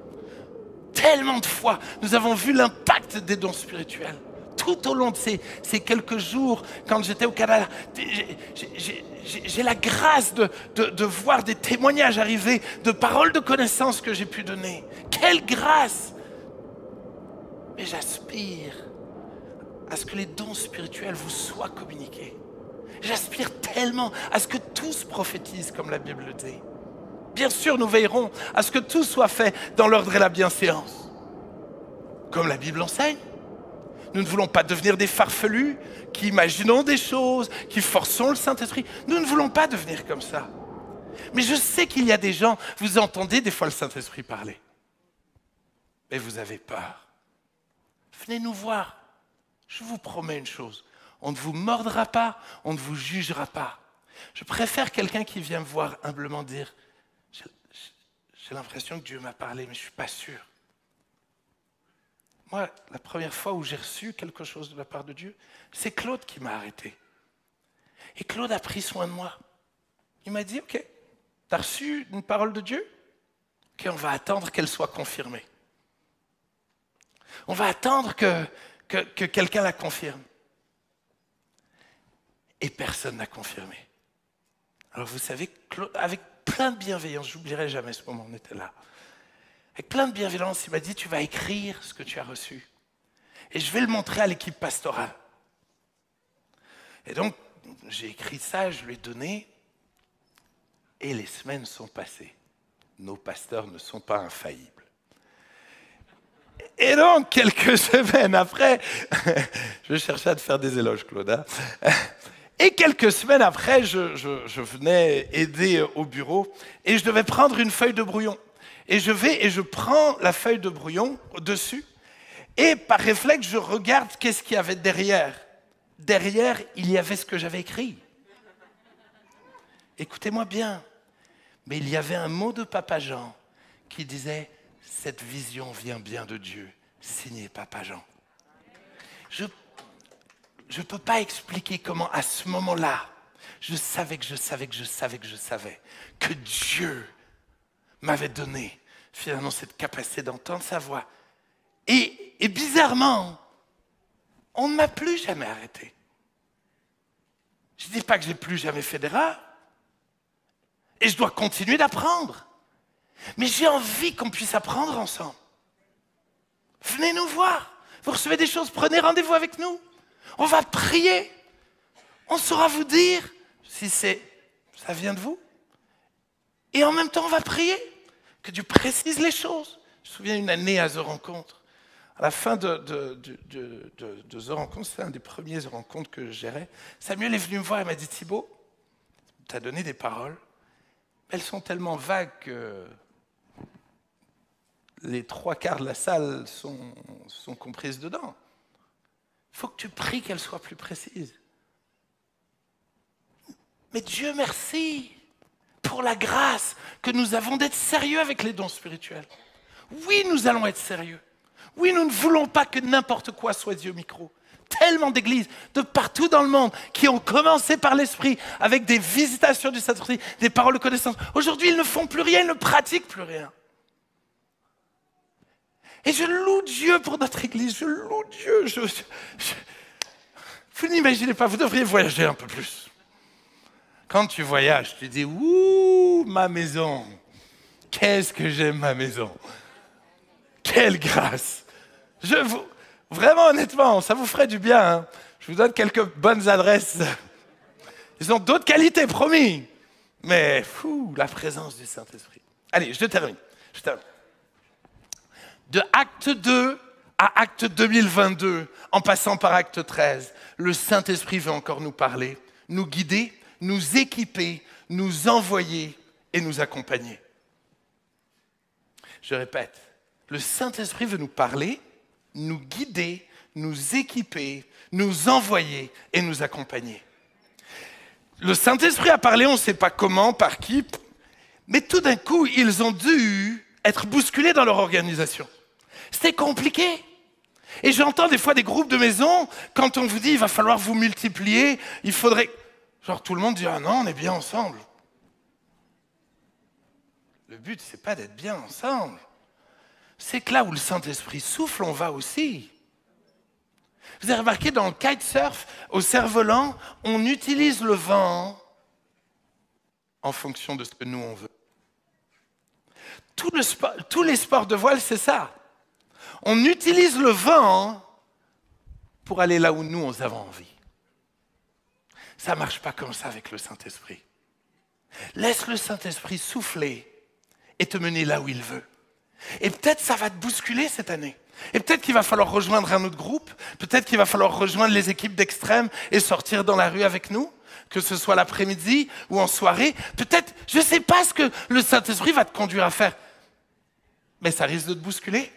Tellement de fois, nous avons vu l'impact des dons spirituels. Tout au long de ces quelques jours, quand j'étais au Canada, j'ai la grâce de voir des témoignages arriver, de paroles de connaissance que j'ai pu donner. Quelle grâce! Mais j'aspire à ce que les dons spirituels vous soient communiqués. J'aspire tellement à ce que tous prophétisent comme la Bible le dit. Bien sûr, nous veillerons à ce que tout soit fait dans l'ordre et la bienséance. Comme la Bible enseigne. Nous ne voulons pas devenir des farfelus qui imaginons des choses, qui forçons le Saint-Esprit. Nous ne voulons pas devenir comme ça. Mais je sais qu'il y a des gens, vous entendez des fois le Saint-Esprit parler. Mais vous avez peur. Venez nous voir. Je vous promets une chose. On ne vous mordra pas, on ne vous jugera pas. Je préfère quelqu'un qui vient me voir humblement dire « J'ai l'impression que Dieu m'a parlé, mais je ne suis pas sûr. » Moi, la première fois où j'ai reçu quelque chose de la part de Dieu, c'est Claude qui m'a arrêté. Et Claude a pris soin de moi. Il m'a dit « Ok, Tu as reçu une parole de Dieu? Ok, on va attendre qu'elle soit confirmée. On va attendre que quelqu'un la confirme. Et personne n'a confirmé. Alors vous savez, avec plein de bienveillance, j'oublierai jamais ce moment, on était là. Avec plein de bienveillance, il m'a dit, tu vas écrire ce que tu as reçu. Et je vais le montrer à l'équipe pastorale. Et donc, j'ai écrit ça, je lui ai donné. Et les semaines sont passées. Nos pasteurs ne sont pas infaillibles. Et donc, quelques semaines après, je cherchais à te faire des éloges, Claude. Hein. Et quelques semaines après, je venais aider au bureau et je devais prendre une feuille de brouillon. Et je prends la feuille de brouillon au-dessus et par réflexe, je regarde qu'est-ce qu'il y avait derrière. Derrière, il y avait ce que j'avais écrit. Écoutez-moi bien, mais il y avait un mot de Papa Jean qui disait « Cette vision vient bien de Dieu, signé Papa Jean ». Je ne peux pas expliquer comment, à ce moment-là, je savais que Dieu m'avait donné finalement cette capacité d'entendre sa voix. Et bizarrement, on ne m'a plus jamais arrêté. Je ne dis pas que je n'ai plus jamais fait d'erreur. Et je dois continuer d'apprendre. Mais j'ai envie qu'on puisse apprendre ensemble. Venez nous voir. Vous recevez des choses, prenez rendez-vous avec nous. On va prier. On saura vous dire si ça vient de vous. Et en même temps, on va prier. Que Dieu précise les choses. Je me souviens une année à The Rencontre. À la fin de The Rencontre, c'était un des premiers The Rencontres que je gérais. Samuel est venu me voir et m'a dit « Thibaut, tu as donné des paroles. Elles sont tellement vagues que les 3/4 de la salle sont comprises dedans. Il faut que tu pries qu'elles soient plus précises. » Mais Dieu merci pour la grâce que nous avons d'être sérieux avec les dons spirituels. Oui, nous allons être sérieux. Oui, nous ne voulons pas que n'importe quoi soit dit au micro. Tellement d'églises de partout dans le monde qui ont commencé par l'Esprit avec des visitations du Saint-Esprit, des paroles de connaissance. Aujourd'hui, ils ne font plus rien, ils ne pratiquent plus rien. Et je loue Dieu pour notre Église, je loue Dieu. Vous n'imaginez pas, vous devriez voyager un peu plus. Quand tu voyages, tu dis « Ouh, ma maison, qu'est-ce que j'aime ma maison. Quelle grâce. Vraiment, honnêtement, ça vous ferait du bien. Hein. Je vous donne quelques bonnes adresses. Ils ont d'autres qualités, promis. Mais, la présence du Saint-Esprit. Allez, je termine. De Acte 2 à Acte 2022, en passant par Acte 13, le Saint-Esprit veut encore nous parler, nous guider, nous équiper, nous envoyer et nous accompagner. Je répète, le Saint-Esprit veut nous parler, nous guider, nous équiper, nous envoyer et nous accompagner. Le Saint-Esprit a parlé, on ne sait pas comment, par qui, mais tout d'un coup, ils ont dû être bousculés dans leur organisation. C'était compliqué. Et j'entends des fois des groupes de maison, quand on vous dit il va falloir vous multiplier, il faudrait... Genre tout le monde dit ah non, on est bien ensemble. Le but, c'est pas d'être bien ensemble. C'est que là où le Saint-Esprit souffle, on va aussi. Vous avez remarqué dans le kitesurf, au cerf-volant, on utilise le vent en fonction de ce que nous on veut. Tous les sports de voile, c'est ça. On utilise le vent pour aller là où nous on avons envie. Ça ne marche pas comme ça avec le Saint-Esprit. Laisse le Saint-Esprit souffler et te mener là où il veut. Et peut-être ça va te bousculer cette année. Et peut-être qu'il va falloir rejoindre un autre groupe. Peut-être qu'il va falloir rejoindre les équipes d'extrême et sortir dans la rue avec nous, que ce soit l'après-midi ou en soirée. Peut-être, je ne sais pas ce que le Saint-Esprit va te conduire à faire. Mais ça risque de te bousculer.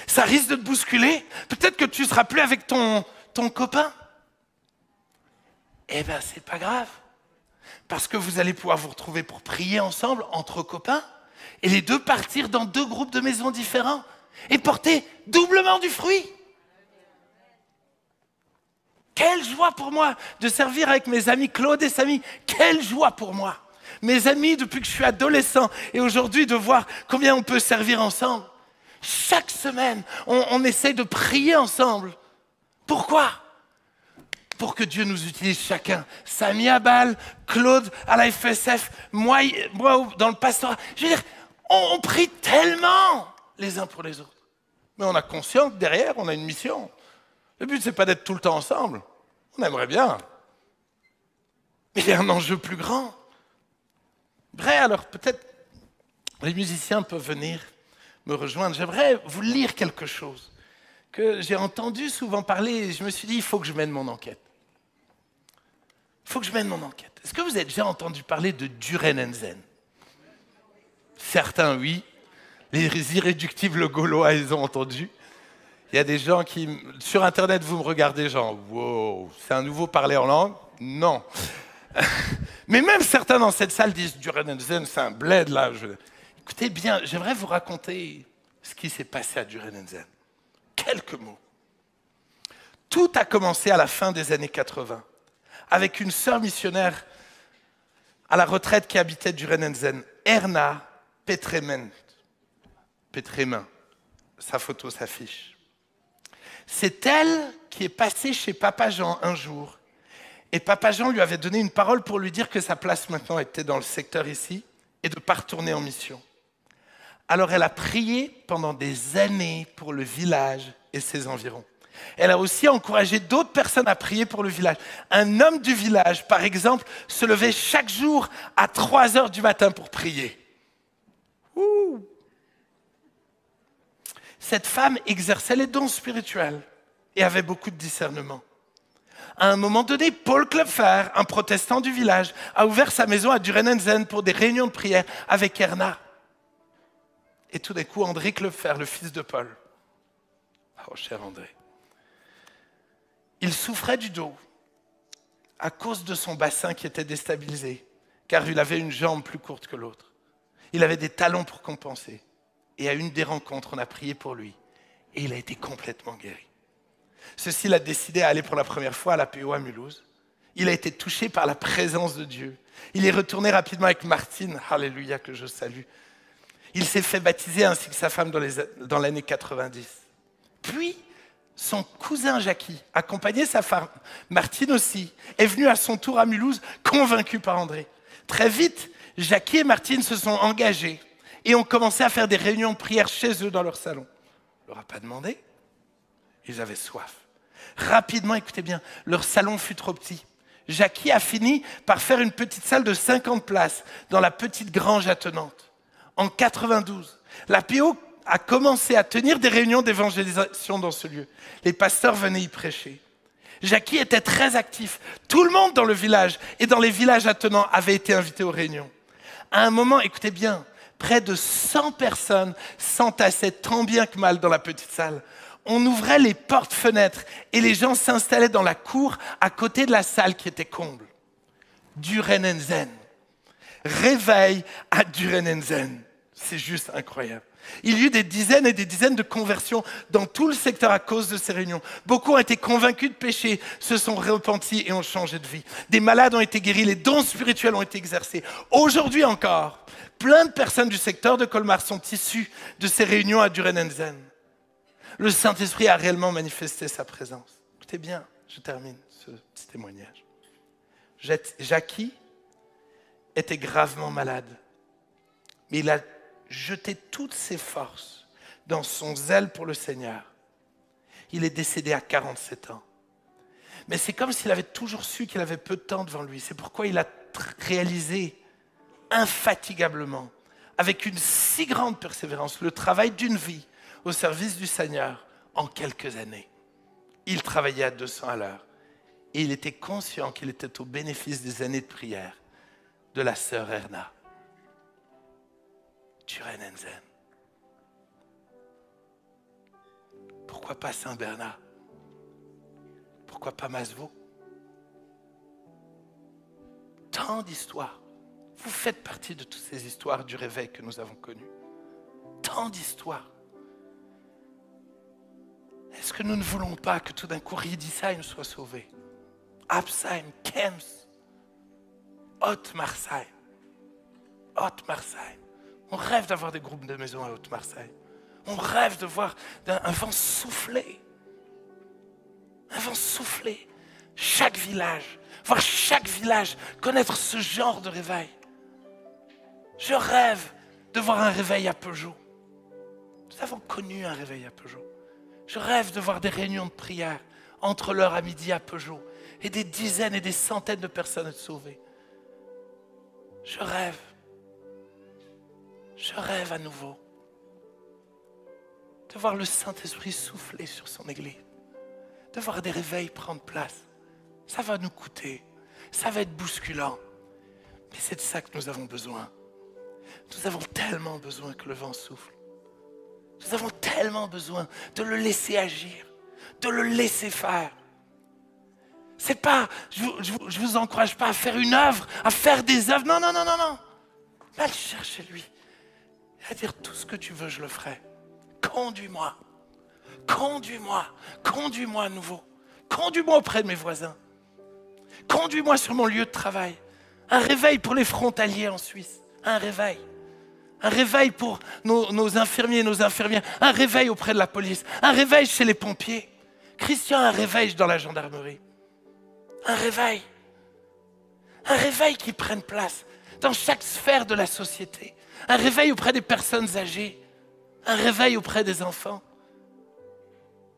Ça risque de te bousculer. Peut-être que tu ne seras plus avec ton copain. Eh bien, c'est pas grave. Parce que vous allez pouvoir vous retrouver pour prier ensemble, entre copains, et les deux partir dans deux groupes de maisons différents et porter doublement du fruit. Quelle joie pour moi de servir avec mes amis Claude et Samy. Quelle joie pour moi. Mes amis depuis que je suis adolescent et aujourd'hui de voir combien on peut servir ensemble. Chaque semaine, on essaye de prier ensemble. Pourquoi? Pour que Dieu nous utilise chacun. Samy à Bâle, Claude à la FSF, moi dans le pastorat. Je veux dire, on prie tellement les uns pour les autres. Mais on a conscience que derrière, on a une mission. Le but, c'est pas d'être tout le temps ensemble. On aimerait bien. Mais il y a un enjeu plus grand. Vrai, alors peut-être les musiciens peuvent venir me rejoindre. J'aimerais vous lire quelque chose que j'ai entendu souvent parler et je me suis dit, il faut que je mène mon enquête. Il faut que je mène mon enquête. Est-ce que vous avez déjà entendu parler de Duren and Zen? Certains, oui. Les irréductibles gaulois, ils ont entendu. Il y a des gens qui, sur Internet, vous me regardez genre, wow, c'est un nouveau parler en langue? Non. Mais même certains dans cette salle disent, Duren and Zen, c'est un bled là. Écoutez bien, j'aimerais vous raconter ce qui s'est passé à Duren and Zen. Quelques mots. Tout a commencé à la fin des années 80, avec une sœur missionnaire à la retraite qui habitait Duren and Zen, Erna Petremin. Sa photo s'affiche. C'est elle qui est passée chez Papa Jean un jour. Et Papa Jean lui avait donné une parole pour lui dire que sa place maintenant était dans le secteur ici et de ne pas retourner en mission. Alors elle a prié pendant des années pour le village et ses environs. Elle a aussi encouragé d'autres personnes à prier pour le village. Un homme du village, par exemple, se levait chaque jour à 3 heures du matin pour prier. Ouh. Cette femme exerçait les dons spirituels et avait beaucoup de discernement. À un moment donné, Paul Klopfer, un protestant du village, a ouvert sa maison à Duren and Zen pour des réunions de prière avec Erna. Et tout d'un coup, André Klopfer, le fils de Paul, oh cher André, il souffrait du dos à cause de son bassin qui était déstabilisé, car il avait une jambe plus courte que l'autre. Il avait des talons pour compenser. Et à une des rencontres, on a prié pour lui. Et il a été complètement guéri. Ceci l'a décidé à aller pour la première fois à la PO à Mulhouse. Il a été touché par la présence de Dieu. Il est retourné rapidement avec Martine, alléluia, que je salue. Il s'est fait baptiser ainsi que sa femme dans l'année 90. Puis, son cousin Jackie, accompagné sa femme, Martine aussi, est venu à son tour à Mulhouse, convaincu par André. Très vite, Jackie et Martine se sont engagés et ont commencé à faire des réunions de prière chez eux dans leur salon. On ne leur a pas demandé. Ils avaient soif. Rapidement, écoutez bien, leur salon fut trop petit. Jackie a fini par faire une petite salle de 50 places dans la petite grange attenante. En 92, la PO a commencé à tenir des réunions d'évangélisation dans ce lieu. Les pasteurs venaient y prêcher. Jackie était très actif. Tout le monde dans le village et dans les villages attenants avait été invité aux réunions. À un moment, écoutez bien, près de 100 personnes s'entassaient tant bien que mal dans la petite salle. On ouvrait les portes-fenêtres et les gens s'installaient dans la cour à côté de la salle qui était comble. Duren and Zen. Réveil à Duren and Zen. C'est juste incroyable. Il y a eu des dizaines et des dizaines de conversions dans tout le secteur à cause de ces réunions. Beaucoup ont été convaincus de péché, se sont repentis et ont changé de vie. Des malades ont été guéris, les dons spirituels ont été exercés. Aujourd'hui encore, plein de personnes du secteur de Colmar sont issues de ces réunions à Duren and Zen. Le Saint-Esprit a réellement manifesté sa présence. Écoutez bien, je termine ce petit témoignage. Jackie était gravement malade, mais il a jeté toutes ses forces dans son zèle pour le Seigneur. Il est décédé à 47 ans. Mais c'est comme s'il avait toujours su qu'il avait peu de temps devant lui. C'est pourquoi il a réalisé infatigablement, avec une si grande persévérance, le travail d'une vie au service du Seigneur en quelques années. Il travaillait à 200 à l'heure et il était conscient qu'il était au bénéfice des années de prière de la sœur Erna. Duren and Zen. Pourquoi pas Saint-Bernard? Pourquoi pas Masevaux? Tant d'histoires. Vous faites partie de toutes ces histoires du réveil que nous avons connues. Tant d'histoires. Est-ce que nous ne voulons pas que tout d'un coup Riedisheim soit sauvé? Absheim, Kems, Haute-Marsheim. Haute-Marseille. On rêve d'avoir des groupes de maison à Haute-Marseille. On rêve de voir un vent souffler. Un vent souffler. Chaque village. Voir chaque village connaître ce genre de réveil. Je rêve de voir un réveil à Peugeot. Nous avons connu un réveil à Peugeot. Je rêve de voir des réunions de prière entre l'heure à midi à Peugeot et des dizaines et des centaines de personnes être sauvées. Je rêve à nouveau de voir le Saint-Esprit souffler sur son Église, de voir des réveils prendre place. Ça va nous coûter, ça va être bousculant, mais c'est de ça que nous avons besoin. Nous avons tellement besoin que le vent souffle. Nous avons tellement besoin de le laisser agir, de le laisser faire. C'est pas, je vous encourage pas à faire une œuvre, à faire des œuvres. Non. Va le chercher lui. Et à dire tout ce que tu veux, je le ferai. Conduis-moi à nouveau. Conduis-moi auprès de mes voisins. Conduis-moi sur mon lieu de travail. Un réveil pour les frontaliers en Suisse. Un réveil. Un réveil pour nos infirmiers et nos infirmières. Un réveil auprès de la police. Un réveil chez les pompiers. Christian, un réveil dans la gendarmerie. Un réveil. Un réveil qui prenne place dans chaque sphère de la société. Un réveil auprès des personnes âgées. Un réveil auprès des enfants.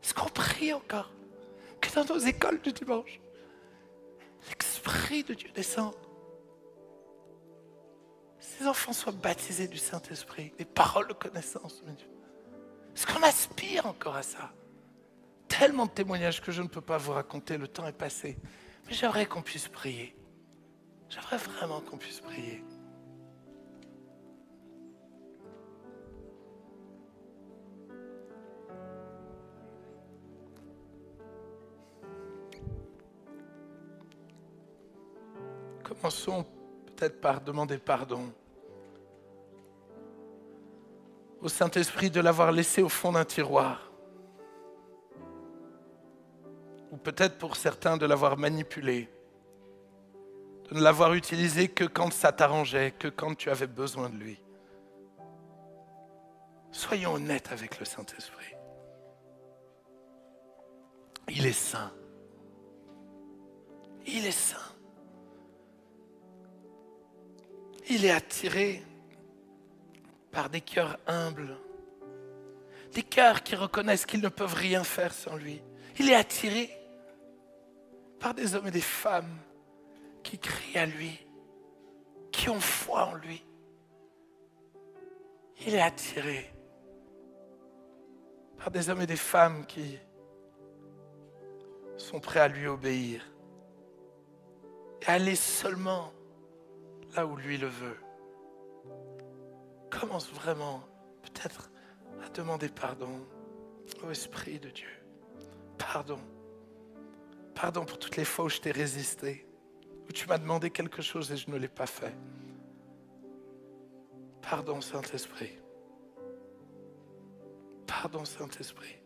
Est-ce qu'on prie encore que dans nos écoles du dimanche, l'Esprit de Dieu descende? Ces enfants soient baptisés du Saint-Esprit, des paroles de connaissance de Dieu. Est-ce qu'on aspire encore à ça? Tellement de témoignages que je ne peux pas vous raconter, le temps est passé. Mais j'aimerais qu'on puisse prier. J'aimerais vraiment qu'on puisse prier. Commençons peut-être par demander pardon au Saint-Esprit de l'avoir laissé au fond d'un tiroir. Ou peut-être pour certains de l'avoir manipulé, de ne l'avoir utilisé que quand ça t'arrangeait, que quand tu avais besoin de lui. Soyons honnêtes avec le Saint-Esprit. Il est saint. Il est saint. Il est attiré par des cœurs humbles, des cœurs qui reconnaissent qu'ils ne peuvent rien faire sans lui. Il est attiré par des hommes et des femmes qui crient à lui, qui ont foi en lui. Il est attiré par des hommes et des femmes qui sont prêts à lui obéir et à aller seulement là où lui le veut. Commence vraiment peut-être à demander pardon au Esprit de Dieu. Pardon. Pardon pour toutes les fois où je t'ai résisté, où tu m'as demandé quelque chose et je ne l'ai pas fait. Pardon, Saint-Esprit. Pardon, Saint-Esprit.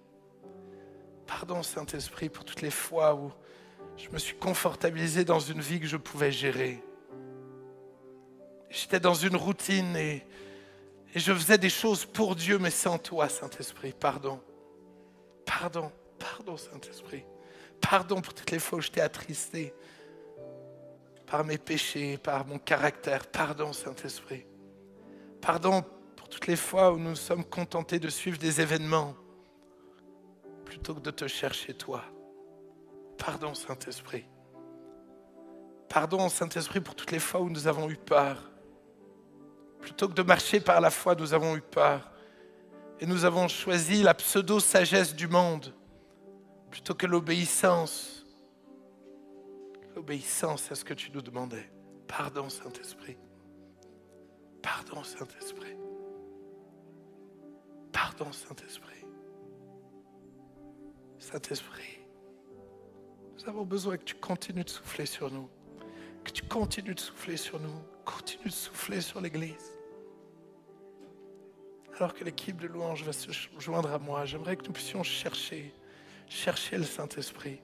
Pardon, Saint-Esprit, pour toutes les fois où je me suis confortabilisé dans une vie que je pouvais gérer. J'étais dans une routine et je faisais des choses pour Dieu, mais sans toi, Saint-Esprit. Pardon. Pardon. Pardon, Saint-Esprit. Pardon pour toutes les fois où je t'ai attristé par mes péchés, par mon caractère. Pardon, Saint-Esprit. Pardon pour toutes les fois où nous nous sommes contentés de suivre des événements plutôt que de te chercher toi. Pardon, Saint-Esprit. Pardon, Saint-Esprit, pour toutes les fois où nous avons eu peur. Plutôt que de marcher par la foi, nous avons eu peur. Et nous avons choisi la pseudo-sagesse du monde plutôt que l'obéissance. L'obéissance à ce que tu nous demandais. Pardon, Saint-Esprit. Pardon, Saint-Esprit. Pardon, Saint-Esprit. Saint-Esprit, nous avons besoin que tu continues de souffler sur nous. Que tu continues de souffler sur nous. Continue de souffler sur l'Église. Alors que l'équipe de louange va se joindre à moi, j'aimerais que nous puissions chercher le Saint-Esprit.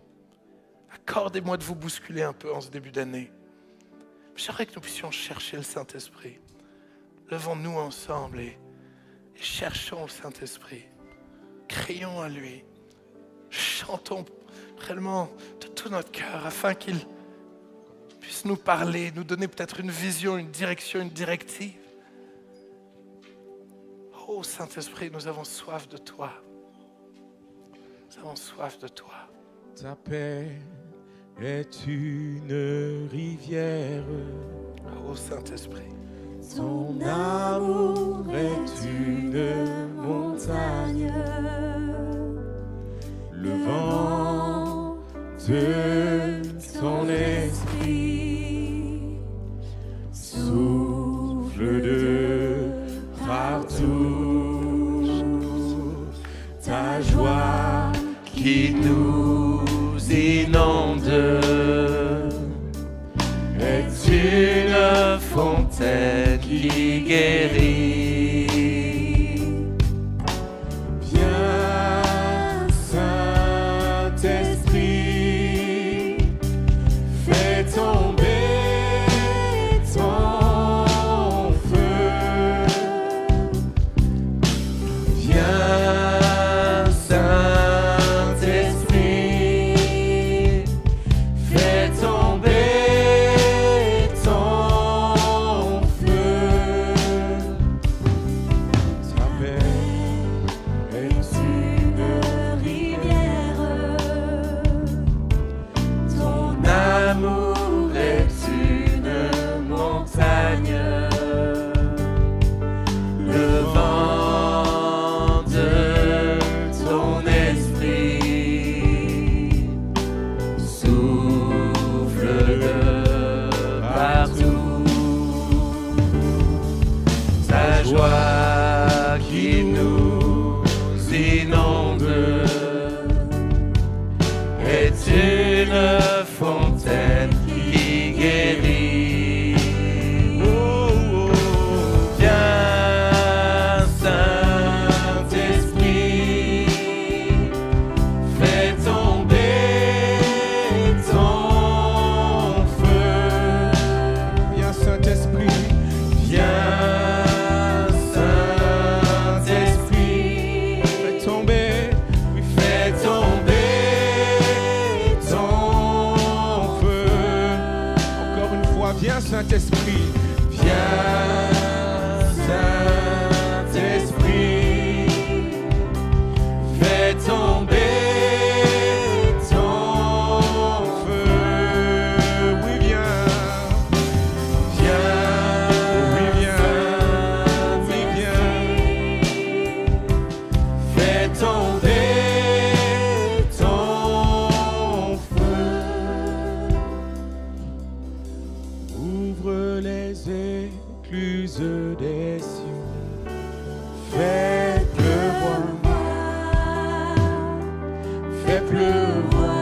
Accordez-moi de vous bousculer un peu en ce début d'année. J'aimerais que nous puissions chercher le Saint-Esprit. levons-nous ensemble et cherchons le Saint-Esprit. Crions à lui. Chantons réellement de tout notre cœur afin qu'il puisse nous parler, nous donner peut-être une vision, une direction, une directive. Oh Saint-Esprit, nous avons soif de toi. Nous avons soif de toi. Ta paix est une rivière. Oh Saint-Esprit. Ton amour est une montagne. Le vent de ton esprit souffle de partout. Ta joie qui nous inonde est une fontaine qui guérit. Viens, Saint-Esprit, fais tomber ton feu. Viens, Saint-Esprit, fais tomber ton feu. Ta paix est une rivière. Ton amour est une montagne. Le vent de ton esprit souffle de partout. Ta joie qui nous inonde est une fontaine qui guérit. Oh, oh. Viens, Saint-Esprit, fais tomber ton feu. Viens, Saint-Esprit, viens, Saint-Esprit, fais tomber, oui, fais tomber ton feu. Encore une fois, viens, Saint-Esprit, viens, Saint-Esprit, fais tomber ton feu. Oui, viens, viens, oui, viens, fais tomber ton feu. Ouvre les écluses des cieux, fais pleuvoir, fais pleuvoir.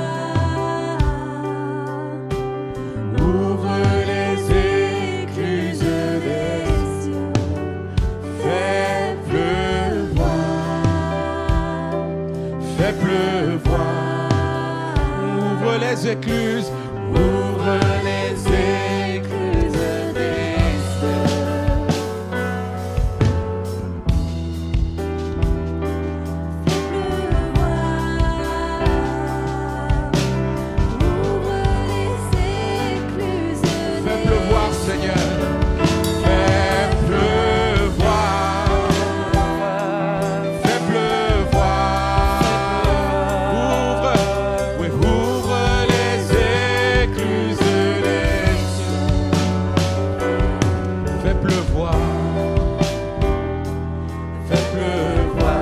Ouvre les écluses des cieux, fais pleuvoir, fais pleuvoir. Ouvre les écluses, ouvre les écluses des cieux. Fais pleuvoir, Seigneur. Fais pleuvoir. Fais pleuvoir. Ouvre, oui, ouvre les écluses des cieux. Fais pleuvoir. Fais pleuvoir.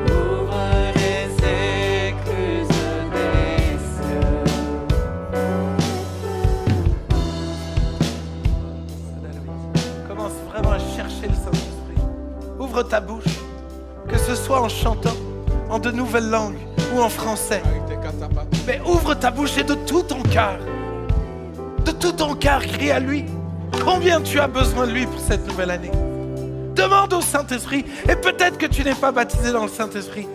Ouvre les écluses des cieux. Commence vraiment à chercher le Saint-Esprit. Ouvre ta bouche, que ce soit en chantant, en de nouvelles langues ou en français. Mais ouvre ta bouche et de tout ton cœur, crie à lui. Combien tu as besoin de lui pour cette nouvelle année? Demande au Saint-Esprit. Et peut-être que tu n'es pas baptisé dans le Saint-Esprit.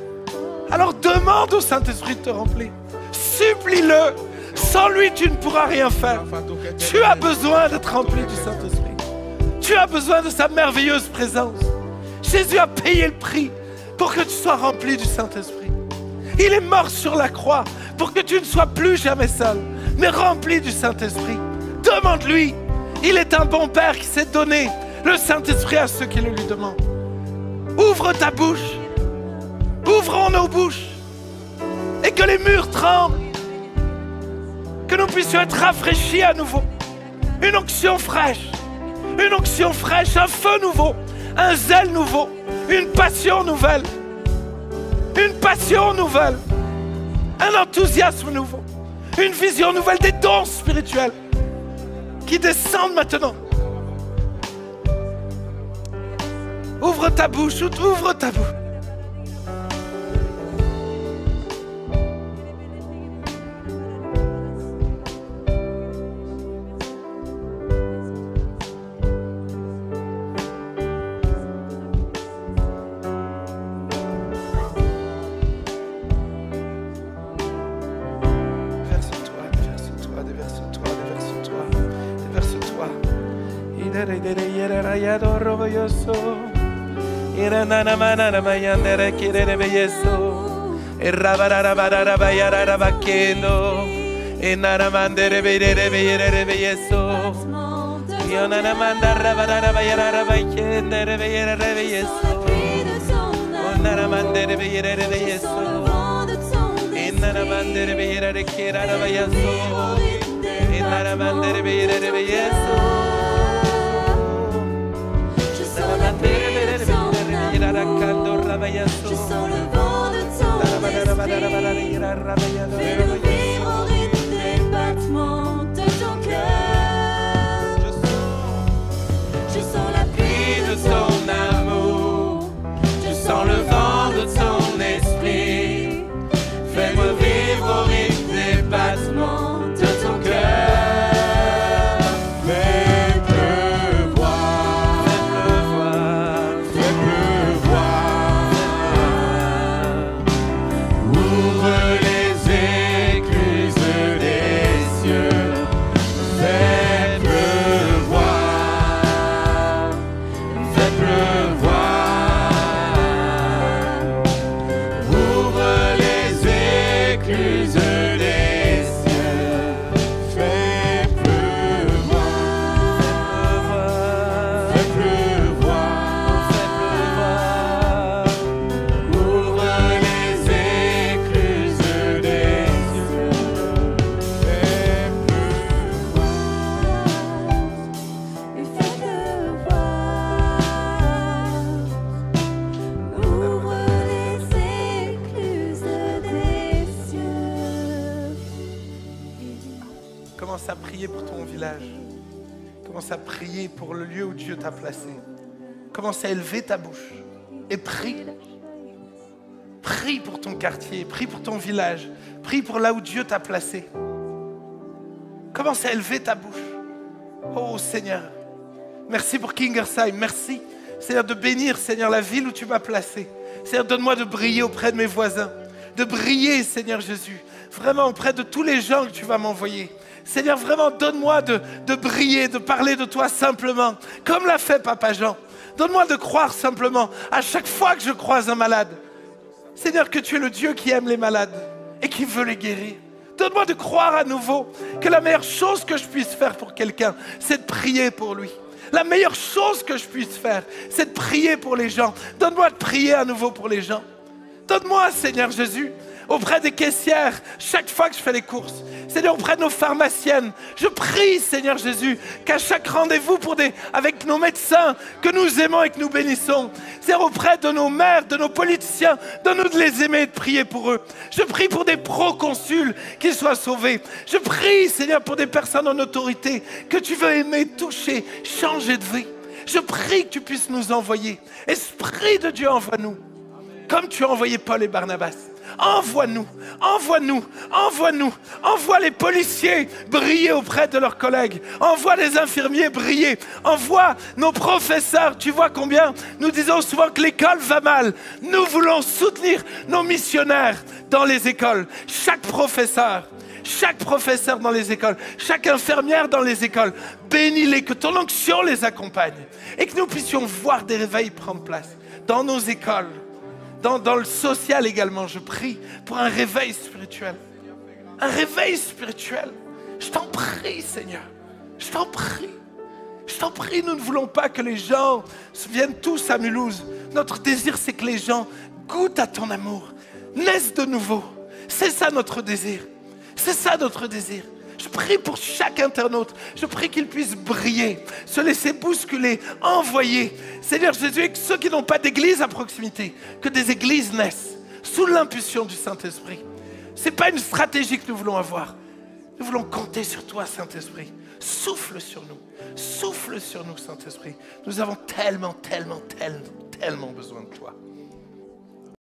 Alors demande au Saint-Esprit de te remplir. Supplie-le. Sans lui, tu ne pourras rien faire. Tu as besoin d'être rempli du Saint-Esprit. Tu as besoin de sa merveilleuse présence. Jésus a payé le prix pour que tu sois rempli du Saint-Esprit. Il est mort sur la croix pour que tu ne sois plus jamais seul, mais rempli du Saint-Esprit. Demande-lui. Il est un bon Père qui s'est donné le Saint-Esprit à ceux qui le lui demandent. Ouvre ta bouche. Ouvrons nos bouches. Et que les murs tremblent. Que nous puissions être rafraîchis à nouveau. Une onction fraîche. Une onction fraîche, un feu nouveau. Un zèle nouveau. Une passion nouvelle. Une passion nouvelle. Un enthousiasme nouveau. Une vision nouvelle des dons spirituels qui descendent maintenant. Ouvre ta bouche, ouvre ta bouche. Je sens le vent de ton esprit. Fais-le vivre au rythme des battements de ton cœur. Je sens la pluie de ton amour. Je sens le vent de ton esprit. Fais-le vivre au rythme des battements de ton cœur. Commence à prier pour le lieu où Dieu t'a placé. Commence à élever ta bouche et prie. Prie pour ton quartier, prie pour ton village, prie pour là où Dieu t'a placé. Commence à élever ta bouche. Oh Seigneur, merci pour Kingersheim, merci Seigneur de bénir Seigneur la ville où tu m'as placé. Seigneur, donne-moi de briller auprès de mes voisins, de briller Seigneur Jésus, vraiment auprès de tous les gens que tu vas m'envoyer. Seigneur, vraiment, donne-moi de briller, de parler de toi simplement, comme l'a fait Papa Jean. Donne-moi de croire simplement à chaque fois que je croise un malade. Seigneur, que tu es le Dieu qui aime les malades et qui veut les guérir. Donne-moi de croire à nouveau que la meilleure chose que je puisse faire pour quelqu'un, c'est de prier pour lui. La meilleure chose que je puisse faire, c'est de prier pour les gens. Donne-moi de prier à nouveau pour les gens. Donne-moi, Seigneur Jésus, auprès des caissières, chaque fois que je fais les courses. Seigneur, auprès de nos pharmaciennes, je prie, Seigneur Jésus, qu'à chaque rendez-vous avec nos médecins, que nous aimons et que nous bénissons. Seigneur, auprès de nos maires, de nos politiciens, donne-nous de les aimer et de prier pour eux. Je prie pour des proconsuls qu'ils soient sauvés. Je prie, Seigneur, pour des personnes en autorité que tu veux aimer, toucher, changer de vie. Je prie que tu puisses nous envoyer. Esprit de Dieu, envoie-nous. Comme tu as envoyé Paul et Barnabas. Envoie-nous, envoie-nous, envoie-nous. Envoie les policiers briller auprès de leurs collègues. Envoie les infirmiers briller. Envoie nos professeurs. Tu vois combien nous disons souvent que l'école va mal. Nous voulons soutenir nos missionnaires dans les écoles. Chaque professeur, chaque professeur dans les écoles, chaque infirmière dans les écoles. Bénis-les, que ton onction les accompagne. Et que nous puissions voir des réveils prendre place dans nos écoles, dans le social également. Je prie pour un réveil spirituel. Un réveil spirituel. Je t'en prie, Seigneur. Je t'en prie. Je t'en prie, nous ne voulons pas que les gens viennent tous à Mulhouse. Notre désir, c'est que les gens goûtent à ton amour, naissent de nouveau. C'est ça notre désir. C'est ça notre désir. Je prie pour chaque internaute. Je prie qu'il puisse briller, se laisser bousculer, envoyer. Seigneur Jésus, et que ceux qui n'ont pas d'église à proximité, que des églises naissent sous l'impulsion du Saint-Esprit. Ce n'est pas une stratégie que nous voulons avoir. Nous voulons compter sur toi, Saint-Esprit. Souffle sur nous. Souffle sur nous, Saint-Esprit. Nous avons tellement besoin de toi.